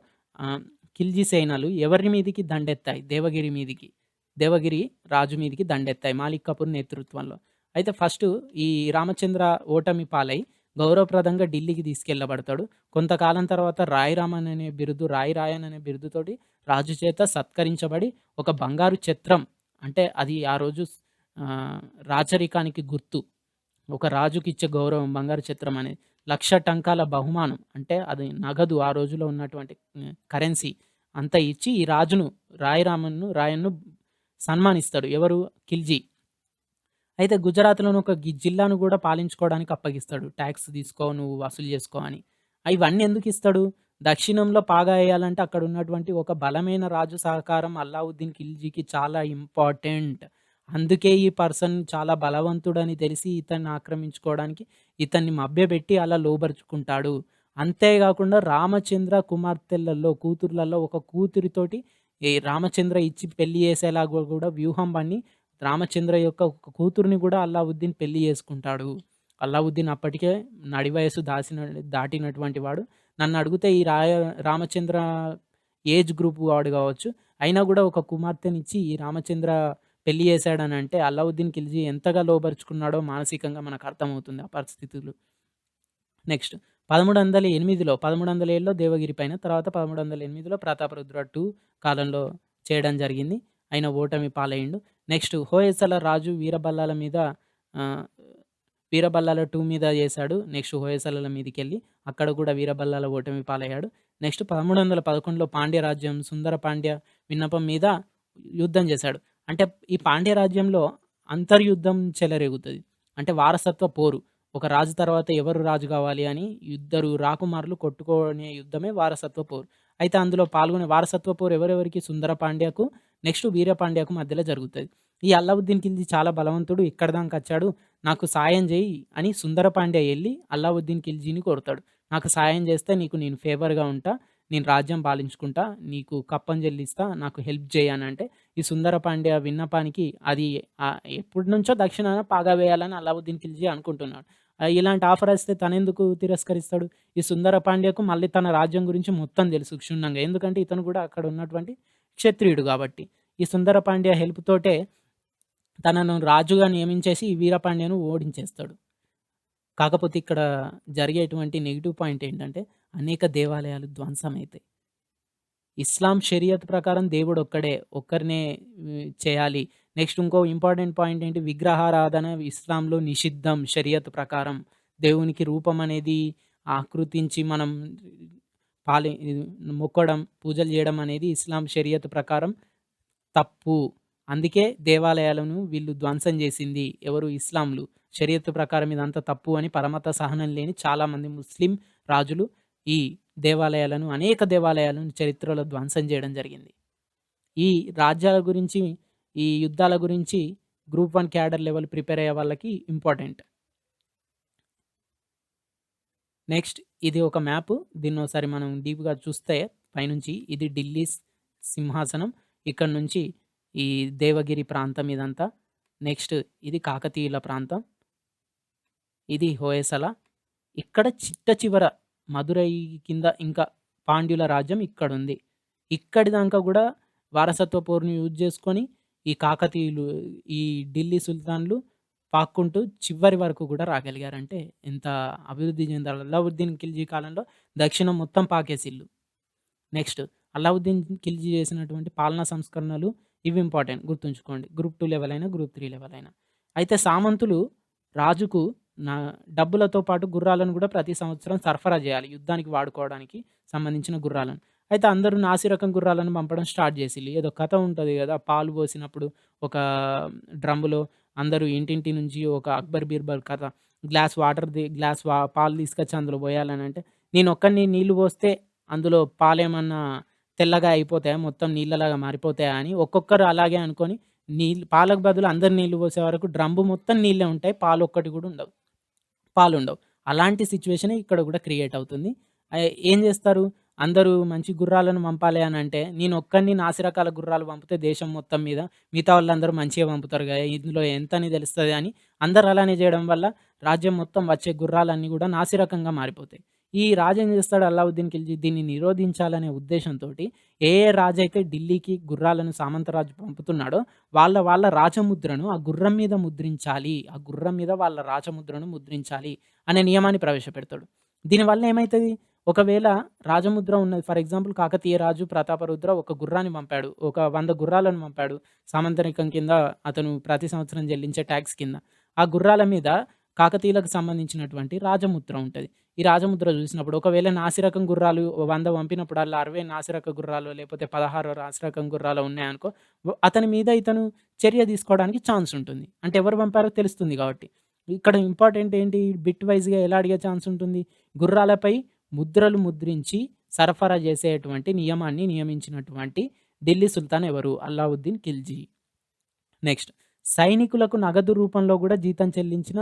ఖిల్జీ సేనలు ఎవరి మీదికి దండెత్తాయి? దేవగిరి మీదికి. దేవగిరి రాజు మీదికి దండెత్తాయి మాలిక్ కఫూర్ నేతృత్వంలో. అయితే ఫస్టు ఈ రామచంద్ర ఓటమి పాలై గౌరవప్రదంగా ఢిల్లీకి తీసుకెళ్ళబడతాడు. కొంతకాలం తర్వాత రాయ్ రామన్ అనే బిరుదు, రాయ్ రాయన్ అనే బిరుదుతోటి రాజు చేత సత్కరించబడి ఒక బంగారు ఛత్రం అంటే అది ఆ రోజు రాచరికానికి గుర్తు. ఒక రాజుకిచ్చే గౌరవం బంగారు ఛత్రం అనేది. 1,00,000 టంకాల బహుమానం. అంటే అది నగదు ఆ రోజుల్లో ఉన్నటువంటి కరెన్సీ అంతా ఇచ్చి ఈ రాజును రాయన్‌ను సన్మానిస్తాడు. ఎవరు? ఖిల్జీ. అయితే గుజరాత్‌లోని ఒక జిల్లాను గూడా పాలించుకోవడానికి అప్పగిస్తాడు. టాక్స్ తీసుకో, నువ్వు వసూలు జేసుకో అని. ఇవన్నీ ఎందుకిస్తాడు? దక్షిణంలో పాగా ఏయాలంటే అక్కడున్నటువంటి ఒక బలమైన రాజు సహకారం అల్లావుద్దీన్ ఖిల్జీకి చాలా ఇంపార్టెంట్. అందుకే ఈ పర్సన్ చాలా బలవంతుడని తెలిసి ఇతన్ని ఆక్రమించుకోవడానికి ఇతన్ని మభ్యపెట్టి అలా లోబరుచుకుంటాడు. అంతేగాకుండా రామచంద్ర కుమార్తెలలో కూతుర్లలో ఒక కూతురితోటి ఈ రామచంద్ర ఇచ్చి పెళ్లి చేసేలాగా గూడా వ్యూహం పన్ని రామచంద్ర యొక్క ఒక కూతురిని గూడా అల్లావుద్దీన్ పెళ్లి చేసుకుంటాడు. అల్లావుద్దీన్ అప్పటికే నడి వయస్సు దాటినటువంటి వాడు. నన్నడిగితే ఈ రామచంద్ర ఏజ్ గ్రూప్ వాడు గావచ్చు. అయినా గూడా ఒక కుమార్తెనిచ్చి ఈ రామచంద్ర పెళ్లి చేశాడనంటే అల్లావుద్దీన్ ఖిల్జీ ఎంతగా లోబరుచుకున్నాడో మానసికంగా మనకర్థమవుతుంది ఆ పరిస్థితులు. నెక్స్ట్ 1307లో దేవగిరి పైన, తర్వాత 1308లో ప్రతాపరుద్ర II కాలంలో చేయడం జరిగింది. ఆయన ఓటమి పాలయ్యిండు. నెక్స్ట్ హోయసల రాజు వీరబల్లాల మీద ఆహ్, వీరబల్లాల II మీద చేశాడు. నెక్స్ట్ హోయసలల మీదికెళ్ళి అక్కడ కూడా వీరబల్లాల ఓటమి పాలయ్యాడు. నెక్స్ట్ 1311లో పాండ్య రాజ్యం సుందర పాండ్య విన్నపం మీద యుద్ధం చేశాడు. అంటే ఈ పాండ్య రాజ్యంలో అంతర్యుద్ధం చెలరేగుతది. అంటే వారసత్వ పోరు. ఒక రాజు తర్వాత ఎవరు రాజు గావాలి అని ఇద్దరు రాకుమారులు కొట్టుకునే యుద్ధమే వారసత్వ పోరు. అయితే అందులో పాల్గొనే వారసత్వ పోరు ఎవరెవరికి? సుందర పాండ్యకు, నెక్స్ట్ వీరపాండ్యకు మధ్యలో జరుగుతది. ఈ అల్లావుద్దీన్ ఖిల్జీ చాలా బలవంతుడు. ఇక్కడి దాంకొచ్చాడు. నాకు సాయం జెయ్యి అని సుందర పాండ్య ఎళ్లి అల్లావుద్దీన్ ఖిల్జీని కోరుతాడు. నాకు సాయం చేస్తే నీకు నేను ఫేవర్‌గా ఉంటా. నేను రాజ్యం పాలించుకుంటా. నీకు కప్పం చెల్లిస్తా. నాకు హెల్ప్ చెయ్యి అనంటే ఈ సుందర పాండ్య విన్నపానికి అది ఎప్పటినుంచో దక్షిణాన పాగా వేయాలని అల్లావుద్దీన్ ఖిల్జీ అనుకుంటున్నాడు. ఇలాంటి ఆఫర్ వస్తే తనెందుకు తిరస్కరిస్తాడు? ఈ సుందర పాండ్యకు మళ్ళీ తన రాజ్యం గురించి మొత్తం తెలుసు క్షుణ్ణంగా. ఎందుకంటే ఇతను కూడా అక్కడ ఉన్నటువంటి క్షత్రియుడు గాబట్టి. ఈ సుందర పాండ్య హెల్ప్ తోటే తనను రాజుగా నియమించేసి ఈ వీరపాండ్యను ఓడించేస్తాడు. కాకపోతే ఇక్కడ జరిగేటువంటి నెగెటివ్ పాయింట్ ఏంటంటే అనేక దేవాలయాలు ధ్వంసమైతాయి. ఇస్లాం షరియత్ ప్రకారం దేవుడొక్కడే. ఒక్కరినే చేయాలి. నెక్స్ట్ ఇంకో ఇంపార్టెంట్ పాయింట్ ఏంటి విగ్రహారాధన ఇస్లాంలో నిషిద్ధం షరియత్ ప్రకారం. దేవునికి రూపం అనేది ఆకృతించి మనం మొక్కడం, పూజలు జేయడం అనేది ఇస్లాం షరియత్ ప్రకారం తప్పు. అందుకే దేవాలయాలను వీళ్ళు ధ్వంసం జేసింది. ఎవరు? ఇస్లాంలు. షరియత్ ప్రకారం ఇదంతా తప్పు అని పరమత సహనం లేని చాలామంది ముస్లిం రాజులు ఈ దేవాలయాలను అనేక దేవాలయాలను చరిత్రలో ధ్వంసం జేయడం జరిగింది. ఈ రాజ్యాల గురించి, ఈ యుద్ధాల గురించి గ్రూప్ 1 క్యాడర్ లెవెల్ ప్రిపేర్ అయ్యే వాళ్ళకి ఇంపార్టెంట్. నెక్స్ట్ ఇది ఒక మ్యాపు. దీన్నోసారి మనం డీప్‌గా చూస్తే పైనుంచి ఇది ఢిల్లీ సింహాసనం. ఇక్కడి నుంచి ఈ దేవగిరి ప్రాంతం ఇదంతా. నెక్స్ట్ ఇది కాకతీయుల ప్రాంతం. ఇది హోయసల. ఇక్కడ చిట్ట చివర మదురై కింద ఇంకా పాండ్యుల రాజ్యం ఇక్కడుంది. ఇక్కడి దాంకా గూడా వారసత్వ పోరుని యూజ్ జేసుకొని ఈ కాకతీయులు, ఈ ఢిల్లీ సుల్తాన్‌లు పాక్కుంటూ చివరి వరకు గూడా రాగలిగారంటే ఎంత అభివృద్ధి చెందారు. అల్లావుద్దీన్ ఖిల్జీ కాలంలో దక్షిణం మొత్తం పాకేసిల్లు. నెక్స్ట్ అల్లావుద్దీన్ ఖిల్జీ చేసినటువంటి పాలనా సంస్కరణలు ఇవి ఇంపార్టెంట్ గుర్తుంచుకోండి. గ్రూప్ 2 లెవెల్ అయినా, గ్రూప్ 3 లెవెల్ అయినా. అయితే సామంతులు రాజుకు నా డబ్బులతో పాటు గుర్రాలను గూడా ప్రతి సంవత్సరం సరఫరా జేయాలి. యుద్ధానికి వాడుకోవడానికి సంబంధించిన గుర్రాలను. అయితే అందరూ నాసిరకం గుర్రాలను పంపడం స్టార్ట్ జేసిల్లు. ఏదో కథ ఉంటది గదా! పాలు పోసినప్పుడు ఒక డ్రమ్ములో అందరూ ఇంటింటి నుంచి ఒక అక్బర్, బీర్బల్ కథ. గ్లాస్ పాలు తీసుకొచ్చి అందులో పోయాలనంటే, నేనొక్కడిని నీళ్లు పోస్తే అందులో పాలేమన్నా తెల్లగా అయిపోతాయా? మొత్తం నీళ్ళలాగా మారిపోతాయా? అని ఒక్కొక్కరు అలాగే అనుకోని పాలకు బదులు అందరు నీళ్లు పోసే వరకు డ్రమ్ము మొత్తం నీళ్ళే ఉంటాయి. పాలొక్కటి గూడా ఉండవు. పాలుండవు. అలాంటి సిట్యుయేషనే ఇక్కడ గూడా క్రియేట్ అవుతుంది. ఏం జేస్తారు? అందరూ మంచి గుర్రాలను పంపాలి అనంటే, నేనొక్కడిని నాసిరకాల గుర్రాలు పంపితే దేశం మొత్తం మీద మిగతా వాళ్ళందరూ మంచిగా పంపుతారు గదా! ఇందులో ఎంతని తెలుస్తది అని అందరూ అలానే జేయడం వల్ల రాజ్యం మొత్తం వచ్చే గుర్రాలన్నీ గూడా నాసిరకంగా మారిపోతాయి. ఈ రాజు ఏం జేస్తాడు అల్లావుద్దీన్ ఖిల్జీ దీన్ని నిరోధించాలనే ఉద్దేశంతోటి ఏ రాజైతే ఢిల్లీకి గుర్రాలను సామంతరాజు పంపుతున్నాడో వాళ్ళ రాజముద్రను ఆ గుర్రం మీద ముద్రించాలి. ఆ గుర్రం మీద వాళ్ళ రాజముద్రను ముద్రించాలి అనే నియమాన్ని ప్రవేశపెడతాడు. దీనివల్ల ఏమైతది? ఒకవేళ రాజముద్ర ఉన్నది ఫర్ ఎగ్జాంపుల్ కాకతీయ రాజు ప్రతాపరుద్ర ఒక గుర్రాన్ని పంపాడు. ఒక 100 గుర్రాలను పంపాడు. సామంతరికం కింద అతను ప్రతి సంవత్సరం చెల్లించే టాక్స్ కింద. ఆ గుర్రాల మీద కాకతీయులకు సంబంధించినటువంటి రాజముద్ర ఉంటది. ఈ రాజముద్ర చూసినప్పుడు ఒకవేళ నాసిరకం గుర్రాలు 100 పంపినప్పుడల్లా 60 నాసిరక గుర్రాలో లేకపోతే 16 నాసిరకం గుర్రాలో ఉన్నాయనుకో, అతని మీద ఇతను చర్య తీసుకోవడానికి ఛాన్స్ ఉంటుంది. అంటే ఎవరు పంపారో తెలుస్తుంది కాబట్టి. ఇక్కడ ఇంపార్టెంట్ ఏంటి? బిట్ వైస్‌గా ఎలా అడిగే ఛాన్స్ ఉంటుంది? గుర్రాలపై ముద్రలు ముద్రించి సరఫరా చేసేటువంటి నియమాన్ని నియమించినటువంటి ఢిల్లీ సుల్తాన్ ఎవరు? అల్లావుద్దీన్ ఖిల్జీ. నెక్స్ట్ సైనికులకు నగదు రూపంలో గూడా జీతం చెల్లించిన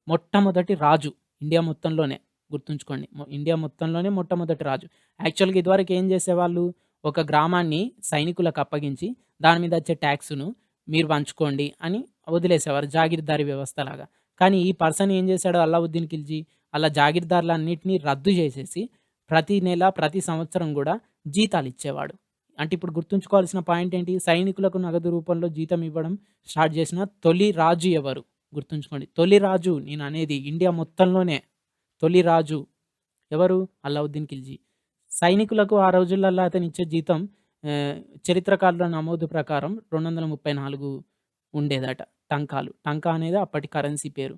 మొట్టమొదటి రాజు ఇండియా మొత్తంలోనే. గుర్తుంచుకోండి. ఇండియా మొత్తంలోనే మొట్టమొదటి రాజు. యాక్చువల్‌గా ఇదివరకు ఏం చేసేవాళ్ళు? ఒక గ్రామాన్ని సైనికులకు అప్పగించి దాని మీద వచ్చే టాక్స్‌ను మీరు పంచుకోండి అని వదిలేసేవారు. జాగీర్దారీ వ్యవస్థలాగా. కానీ ఈ పర్సన్ ఏం చేశాడు అల్లావుద్దీన్ ఖిల్జీ? అలా జాగీర్దార్లన్నిటిని రద్దు చేసేసి ప్రతి నెల, ప్రతి సంవత్సరం గూడా జీతాలిచ్చేవాడు. అంటే ఇప్పుడు గుర్తుంచుకోవాల్సిన పాయింట్ ఏంటి? సైనికులకు నగదు రూపంలో జీతం ఇవ్వడం స్టార్ట్ చేసిన తొలి రాజు ఎవరు? గుర్తుంచుకోండి. తొలి రాజు నేననేది ఇండియా మొత్తంలోనే తొలి రాజు ఎవరు? అల్లావుద్దీన్ ఖిల్జీ. సైనికులకు ఆ రోజులల్లో అతనిచ్చే జీతం చరిత్రకారుల నమోదు ప్రకారం 234 ఉండేదట టంకాలు. టంకా అనేది అప్పటి కరెన్సీ పేరు.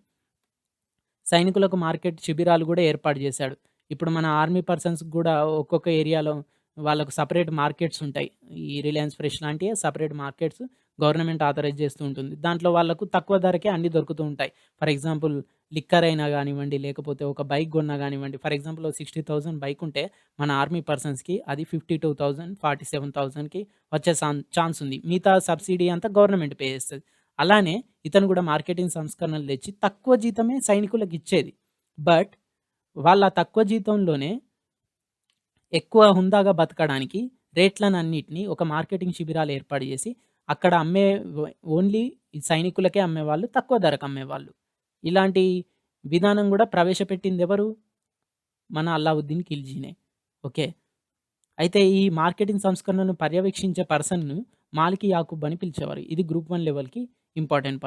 సైనికులకు మార్కెట్ శిబిరాలు గూడా ఏర్పాటు జేశాడు. ఇప్పుడు మన ఆర్మీ పర్సన్స్‌కి గూడా ఒక్కొక్క ఏరియాలో వాళ్ళకు సెపరేట్ మార్కెట్స్ ఉంటాయి. ఈ రిలయన్స్ ఫ్రెష్ లాంటియే సెపరేట్ మార్కెట్స్ గవర్నమెంట్ ఆథరైజ్ చేస్తూ ఉంటుంది. దాంట్లో వాళ్ళకు తక్కువ ధరకే అన్నీ దొరుకుతూ ఉంటాయి. ఫర్ ఎగ్జాంపుల్ లిక్కర్ అయినా గానివ్వండి, లేకపోతే ఒక బైక్ గొన్నా గానివ్వండి, ఫర్ ఎగ్జాంపుల్ ఓ 60,000 బైక్ ఉంటే మన ఆర్మీ పర్సన్స్‌కి అది 52,000, 47,000కి వచ్చే ఛాన్స్ ఉంది. మిగతా సబ్సిడీ అంతా గవర్నమెంట్ పే చేస్తది. అలానే ఇతను గూడా మార్కెటింగ్ సంస్కరణలు తెచ్చి తక్కువ జీతమే సైనికులకిచ్చేది. బట్ వాళ్ళ తక్కువ జీతంలోనే ఎక్కువ హుందాగా బతకడానికి రేట్లనన్నిటిని ఒక మార్కెటింగ్ శిబిరాలు ఏర్పాటు జేసి, అక్కడ అమ్మే ఓన్లీ ఈ సైనికులకే అమ్మేవాళ్ళు. తక్కువ ధరకు అమ్మేవాళ్ళు. ఇలాంటి విధానం గూడా ప్రవేశపెట్టిందెవరు? మన అల్లావుద్దీన్ ఖిల్జీనే. ఓకే. అయితే ఈ మార్కెటింగ్ సంస్కరణను పర్యవేక్షించే పర్సన్‌ను మాలికి యాకూబ్ అని పిలిచేవారు. ఇది గ్రూప్ 1 లెవెల్‌కి ఇంపార్టెంట్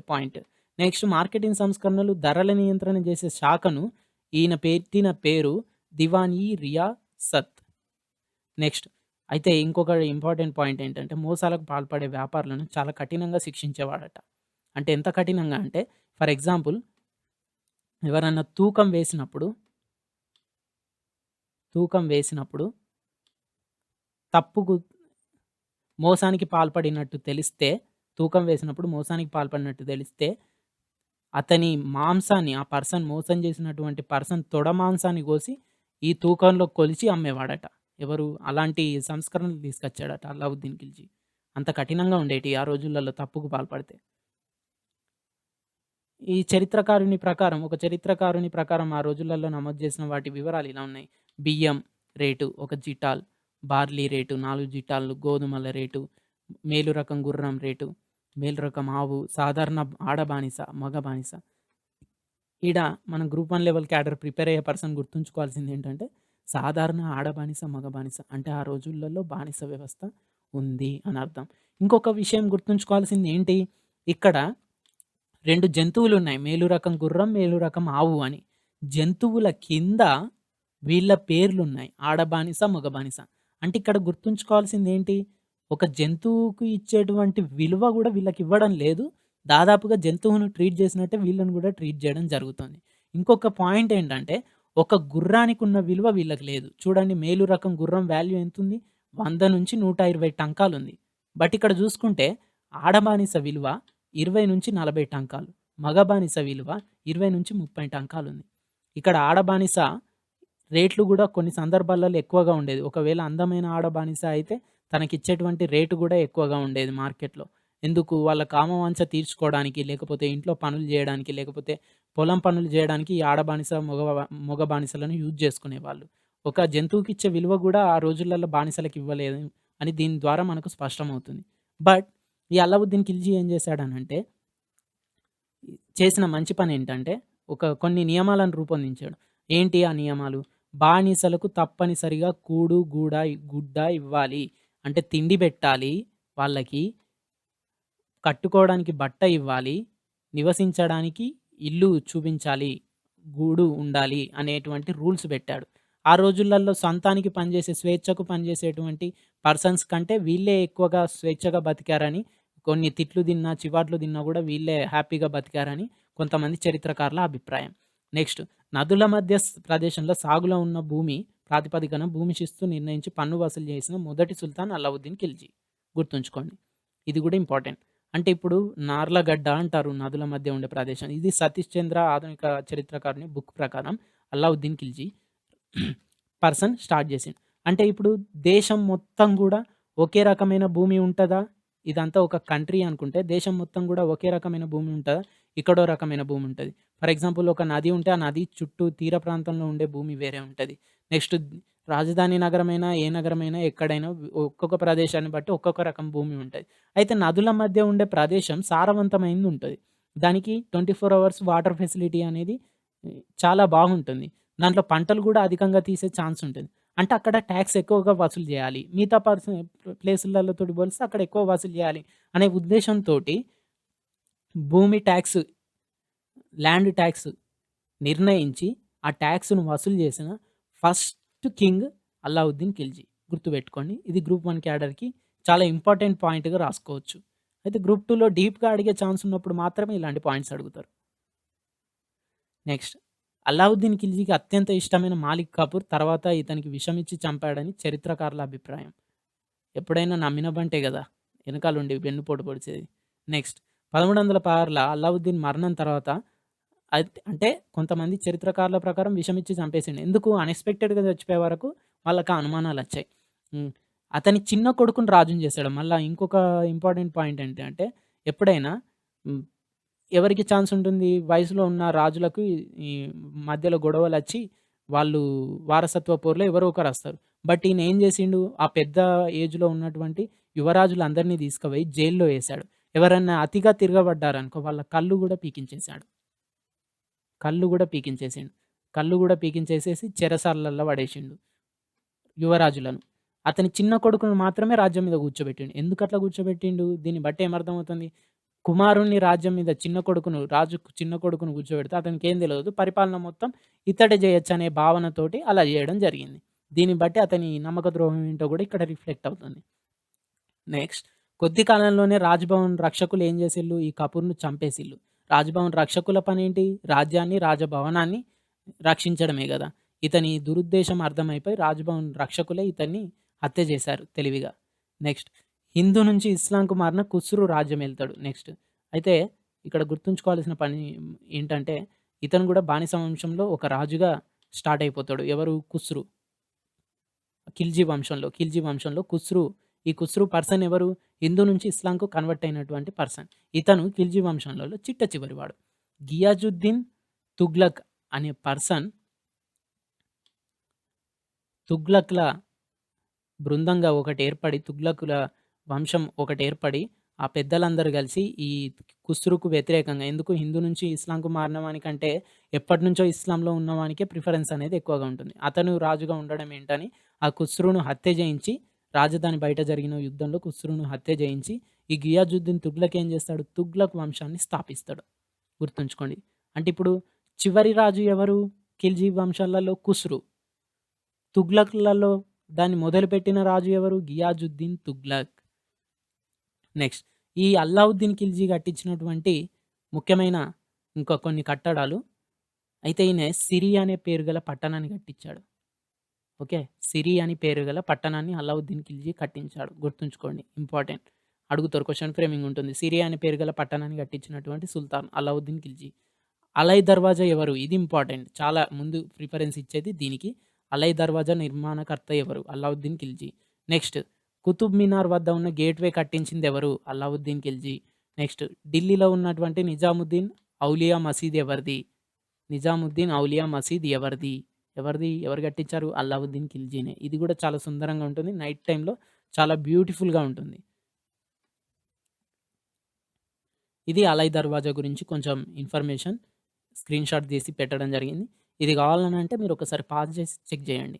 పాయింట్. నెక్స్ట్ మార్కెటింగ్ సంస్కరణలు, ధరల నియంత్రణ చేసే శాఖను ఈయన పెట్టిన పేరు దివాన్-ఇ-రియాసత్. నెక్స్ట్ అయితే ఇంకొక ఇంపార్టెంట్ పాయింట్ ఏంటంటే మోసాలకు పాల్పడే వ్యాపారులను చాలా కఠినంగా శిక్షించేవాడట. అంటే ఎంత కఠినంగా అంటే ఫర్ ఎగ్జాంపుల్ ఎవరన్నా తూకం వేసినప్పుడు తప్పుకు మోసానికి పాల్పడినట్టు తెలిస్తే, తూకం వేసినప్పుడు మోసానికి పాల్పడినట్టు తెలిస్తే, అతని మాంసాన్ని ఆ పర్సన్ మోసం చేసినటువంటి పర్సన్ తొడ మాంసాన్ని కోసి, ఈ తూకంలో కొలిచి అమ్మేవాడట. ఎవరు? అలాంటి సంస్కరణలు తీసుకొచ్చాడట అల్లావుద్దీన్ ఖిల్జీ. అంత కఠినంగా ఉండేటియి ఆ రోజులలో తప్పుకు పాల్పడితే. ఒక చరిత్రకారుని ప్రకారం ఆ రోజులలో నమోదు చేసిన వాటి వివరాలు ఇలా ఉన్నాయి. బియ్యం రేటు 1 జిటాల్, బార్లీ రేటు 4 జిటాల్లు, గోధుమల రేటు, మేలు రకం గుర్రం రేటు, మేలు రకం ఆవు, సాధారణ ఆడ బానిస, మగ బానిస. ఈడ మనం గ్రూప్ 1 లెవెల్ క్యాడర్ ప్రిపేర్ అయ్యే పర్సన్ గుర్తుంచుకోవాల్సిందేంటంటే, సాధారణ ఆడ బానిస, మగ బానిస అంటే ఆ రోజులలో బానిస వ్యవస్థ ఉంది అని అర్థం. ఇంకొక విషయం గుర్తుంచుకోవాల్సింది ఏంటి? ఇక్కడ 2 జంతువులున్నాయి. మేలు రకం గుర్రం, మేలు రకం ఆవు అని. జంతువుల కింద వీళ్ళ పేర్లున్నాయి. ఆడ బానిస, మగ బానిస. అంటే ఇక్కడ గుర్తుంచుకోవాల్సిందేంటి? ఒక జంతువుకి ఇచ్చేటువంటి విలువ గూడా వీళ్ళకివ్వడం లేదు. దాదాపుగా జంతువును ట్రీట్ చేసినట్టే వీళ్ళని గూడా ట్రీట్ చేయడం జరుగుతుంది. ఇంకొక పాయింట్ ఏంటంటే, ఒక గుర్రానికున్న విలువ వీళ్ళకి లేదు. చూడండి మేలు రకం గుర్రం వాల్యూ ఎంతుంది? 100-120 టంకాలుంది. బట్ ఇక్కడ జూసుకుంటే ఆడ బానిస విలువ 20-40 టంకాలు. మగ బానిస విలువ 20-30 టంకాలుంది. ఇక్కడ ఆడ బానిస రేట్లు గూడా కొన్ని సందర్భాలలో ఎక్కువగా ఉండేది. ఒకవేళ అందమైన ఆడ బానిస అయితే తనకిచ్చేటువంటి రేటు గూడా ఎక్కువగా ఉండేది మార్కెట్‌లో. ఎందుకు? వాళ్ళ కామవాంఛ తీర్చుకోవడానికి, లేకపోతే ఇంట్లో పనులు జేయడానికి, లేకపోతే పొలం పనులు జేయడానికి ఈ ఆడ బానిస, మగ బానిసలను యూజ్ జేసుకునేవాళ్ళు. ఒక జంతువుకిచ్చే విలువ గూడా ఆ రోజులలో బానిసలకివ్వలేదు అని దీని ద్వారా మనకు స్పష్టమవుతుంది. బట్ ఈ అల్లావుద్దీన్ ఖిల్జీ ఏం జేశాడనంటే, చేసిన మంచి పనేంటంటే, కొన్ని నియమాలను రూపొందించాడు. ఏంటి ఆ నియమాలు? బానిసలకు తప్పనిసరిగా గుడ్డ ఇవ్వాలి. అంటే తిండి బెట్టాలి వాళ్ళకి, కట్టుకోవడానికి బట్ట ఇవ్వాలి, నివసించడానికి ఇల్లు చూపించాలి, గూడు ఉండాలి అనేటువంటి రూల్స్ బెట్టాడు. ఆ రోజులలో సొంతానికి పనిజేసే, స్వేచ్ఛకు పనిజేసేటువంటి పర్సన్స్ కంటే వీళ్ళే ఎక్కువగా స్వేచ్ఛగా బతికారని, కొన్ని తిట్లు తిన్నా, చివాట్లు తిన్నా గూడా వీళ్ళే హ్యాపీగా బతికారని కొంతమంది చరిత్రకారుల అభిప్రాయం. నెక్స్ట్ నదుల మధ్య ప్రదేశంలో సాగులో ఉన్న భూమి ప్రాతిపదికన భూమి శిస్తు నిర్ణయించి పన్ను వసూలు చేసిన మొదటి సుల్తాన్ అల్లావుద్దీన్ ఖిల్జీ. గుర్తుంచుకోండి. ఇది గూడా ఇంపార్టెంట్. అంటే ఇప్పుడు నార్లగడ్డ అంటారు నదుల మధ్య ఉండే ప్రదేశం. ఇది సతీష్ చంద్ర ఆధునిక చరిత్రకారుని బుక్ ప్రకారం అల్లావుద్దీన్ ఖిల్జీ పర్సన్ స్టార్ట్ చేసిండు. అంటే ఇప్పుడు దేశం మొత్తం గూడా ఒకే రకమైన భూమి ఉంటదా? ఇదంతా ఒక కంట్రీ అనుకుంటే దేశం మొత్తం గూడా ఒకే రకమైన భూమి ఉంటదా? ఇక్కడో రకమైన భూమి ఉంటది. ఫర్ ఎగ్జాంపుల్ ఒక నది ఉంటే, ఆ నది చుట్టూ తీర ప్రాంతంలో ఉండే భూమి వేరే ఉంటది. నెక్స్ట్ రాజధాని నగరమైనా, ఏ నగరమైనా ఎక్కడైనా ఒక్కొక్క ప్రదేశాన్ని బట్టి ఒక్కొక్క రకం భూమి ఉంటది. అయితే నదుల మధ్య ఉండే ప్రదేశం సారవంతమైంది ఉంటది. దానికి 24 అవర్స్ వాటర్ ఫెసిలిటీ అనేది చాలా బాగుంటుంది. దాంట్లో పంటలు గూడా అధికంగా తీసే ఛాన్స్ ఉంటుంది. అంటే అక్కడ టాక్స్ ఎక్కువగా వసూలు జేయాలి. మిగతా ప్లేసులతోటి పోలిస్తే అక్కడ ఎక్కువ వసూలు జేయాలి అనే ఉద్దేశంతోటి భూమి టాక్స్, ల్యాండ్ టాక్స్ నిర్ణయించి ఆ టాక్స్‌ను వసూలు చేసిన ఫస్ట్ కింగ్ అల్లావుద్దీన్ ఖిల్జీ. గుర్తుపెట్టుకోండి. ఇది గ్రూప్ 1 క్యాడర్‌కి చాలా ఇంపార్టెంట్ పాయింట్‌గా రాసుకోవచ్చు. అయితే గ్రూప్ 2లో డీప్‌గా అడిగే ఛాన్స్ ఉన్నప్పుడు మాత్రమే ఇలాంటి పాయింట్స్ అడుగుతారు. నెక్స్ట్ అల్లావుద్దీన్ ఖిల్జీకి అత్యంత ఇష్టమైన మాలిక్ కఫూర్ తర్వాత ఇతనికి విషమిచ్చి చంపాడని చరిత్రకారుల అభిప్రాయం. ఎప్పుడైనా నమ్మిన బంటే గదా! ఎనకాలుండి వెన్నుపోటు పొడిచేది. నెక్స్ట్ 1316లో అల్లావుద్దీన్ మరణం తర్వాత అంటే కొంతమంది చరిత్రకారుల ప్రకారం విషమిచ్చి చంపేసిండు. ఎందుకు? అన్‌ఎక్స్‌పెక్టెడ్‌గా చచ్చిపోయే వరకు వాళ్ళకి ఆ అనుమానాలొచ్చాయి. హ్మ్. అతని చిన్న కొడుకుని రాజుని చేసాడు. మళ్ళా ఇంకొక ఇంపార్టెంట్ పాయింట్ ఏంటంటే ఎప్పుడైనా హ్మ్. ఎవరికి ఛాన్స్ ఉంటుంది? వయసులో ఉన్న రాజులకు ఈ మధ్యలో గొడవలొచ్చి వాళ్ళు వారసత్వ పోరులో ఎవరో ఒకరస్తారు. బట్ ఈయన ఏం చేసిండు? ఆ పెద్ద ఏజ్‌లో ఉన్నటువంటి యువరాజులందరిని తీసుకుపోయి జైల్‌లో ఏసాడు. ఎవరన్నా అతిగా తిరగబడ్డారనుకో వాళ్ళ కళ్ళు గూడా పీకించేసాడు. కళ్ళు గూడా పీకించేసిండు. కళ్ళు గూడా పీకించేసేసి చెరసాలల్లో పడేసిండు యువరాజులను. అతని చిన్న కొడుకును మాత్రమే రాజ్యం మీద కూర్చోబెట్టిండు. ఎందుకట్లా కూర్చోబెట్టిండు? దీన్ని బట్టి ఏమర్థమవుతుంది? కుమారుడిని రాజ్యం మీద రాజు చిన్న కొడుకును కూర్చోబెడితే అతనికేం తెలవదు. పరిపాలన మొత్తం ఇతడే జేయొచ్చనే భావనతోటి అలా జేయడం జరిగింది. దీన్ని బట్టి అతని నమ్మక ద్రోహం ఏంటో గూడా ఇక్కడ రిఫ్లెక్ట్ అవుతుంది. నెక్స్ట్ కొద్ది కాలంలోనే రాజ్‌భవన్ రక్షకులు ఏం చేసిల్లు? ఈ కపూర్‌ను చంపేసిల్లు. రాజ్‌భవన్ రక్షకుల పనేంటి? రాజ్యాన్ని, రాజభవనాన్ని రక్షించడమే గదా! ఇతని దురుద్దేశం అర్థమైపోయి రాజ్‌భవన్ రక్షకులే ఇతన్ని హత్య చేశారు తెలివిగా. నెక్స్ట్ హిందూ నుంచి ఇస్లాంకు మారిన ఖుస్రు రాజ్యమేలుతాడు. నెక్స్ట్ అయితే ఇక్కడ గుర్తుంచుకోవాల్సిన పని ఏంటంటే, ఇతను గూడా బానిస వంశంలో ఒక రాజుగా స్టార్ట్ అయిపోతాడు. ఎవరు? ఖుస్రు. ఖిల్జీ వంశంలో ఖుస్రు. ఈ ఖుస్రు పర్సన్ ఎవరు? హిందూ నుంచి ఇస్లాంకు కన్వర్ట్ అయినటువంటి పర్సన్. ఇతను ఖిల్జీ వంశంలలో చిట్ట చివరివాడు. గియాజుద్దీన్ తుగ్లక్ అనే పర్సన్ తుగ్లక్‌ల బృందంగా ఒకటేర్పడి, తుగ్లకుల వంశం ఒకటేర్పడి, ఆ పెద్దలందరూ కలిసి ఈ ఖుస్రుకు వ్యతిరేకంగా ఎందుకు హిందూ నుంచి ఇస్లాంకు మారిన వానికంటే ఎప్పటినుంచో ఇస్లాంలో ఉన్నవానికే ప్రిఫరెన్స్ అనేది ఎక్కువగా ఉంటుంది. అతను రాజుగా ఉండడం ఏంటని ఆ ఖుస్రును హత్య చేయించి రాజధాని బయట జరిగిన యుద్ధంలో ఖుస్రును హత్య చేయించి ఈ గియాజుద్దీన్ తుగ్లక్ ఏం చేస్తాడు? తుగ్లక్ వంశాన్ని స్థాపిస్తాడు. గుర్తుంచుకోండి. అంటే ఇప్పుడు చివరి రాజు ఎవరు? ఖిల్జీ వంశాలలో ఖుస్రు. తుగ్లక్‌లలో దాన్ని మొదలుపెట్టిన రాజు ఎవరు? గియాజుద్దీన్ తుగ్లక్. నెక్స్ట్ ఈ అల్లావుద్దీన్ ఖిల్జీ కట్టించినటువంటి ముఖ్యమైన ఇంకా కొన్ని కట్టడాలు. అయితే ఈయన సిరి అనే పేరు గల పట్టణాన్ని కట్టించాడు. ఓకే. సిరి అని పేరు గల పట్టణాన్ని అల్లావుద్దీన్ ఖిల్జీ కట్టించాడు. గుర్తుంచుకోండి. ఇంపార్టెంట్. అడుగుతారు. క్వెషన్ ఫ్రేమింగ్ ఉంటుంది. సిరి అనే పేరు గల పట్టణాన్ని కట్టించినటువంటి సుల్తాన్ అల్లావుద్దీన్ ఖిల్జీ. అలై దర్వాజా ఎవరు? ఇది ఇంపార్టెంట్. చాలా ముందు ప్రిఫరెన్స్ ఇచ్చేది దీనికి. అలై దర్వాజా నిర్మాణకర్త ఎవరు? అల్లావుద్దీన్ ఖిల్జీ. నెక్స్ట్ కుతుబ్ మినార్ వద్ద ఉన్న గేట్‌వే కట్టించింది ఎవరు? అల్లావుద్దీన్ ఖిల్జీ. నెక్స్ట్ ఢిల్లీలో ఉన్నటువంటి నిజాముద్దీన్ ఔలియా మసీద్ ఎవరిది? నిజాముద్దీన్ ఔలియా మసీద్ ఎవరిది? ఎవరు కట్టించారు? అల్లావుద్దీన్ ఖిల్జీనే. ఇది కూడా చాలా సుందరంగా ఉంటుంది. నైట్ టైమ్‌లో చాలా బ్యూటిఫుల్‌గా ఉంటుంది. ఇది అలై దర్వాజా గురించి కొంచెం ఇన్ఫర్మేషన్ స్క్రీన్‌షాట్ తీసి పెట్టడం జరిగింది. ఇది కావాలనంటే మీరు ఒకసారి పాజ్ చేసి చెక్ చేయండి.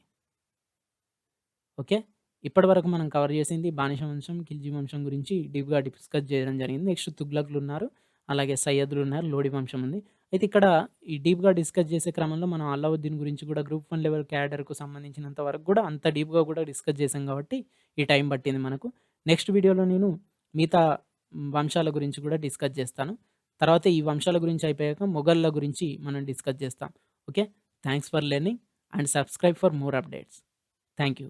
ఓకే. ఇప్పటివరకు మనం కవర్ చేసింది బానిస వంశం, ఖిల్జీ వంశం గురించి డీప్‌గా డిస్కస్ చేయడం జరిగింది. నెక్స్ట్ తుగ్లక్‌లున్నారు. అలాగే సయ్యద్‌లున్నారు. లోడీ వంశం ఉంది. అయితే ఇక్కడ ఈ డీప్‌గా డిస్కస్ చేసే క్రమంలో మనం అల్లావుద్దీన్ గురించి కూడా గ్రూప్ 1 లెవెల్ క్యాడర్‌కు సంబంధించినంత వరకు కూడా అంత డీప్‌గా కూడా డిస్కస్ చేసాం కాబట్టి ఈ టైం పట్టింది మనకు. నెక్స్ట్ వీడియోలో నేను మిగతా వంశాల గురించి కూడా డిస్కస్ చేస్తాను. తర్వాత ఈ వంశాల గురించి అయిపోయాక మొఘలుల గురించి మనం డిస్కస్ చేస్తాం. Okay. Thanks for learning and subscribe for more updates. Thank you.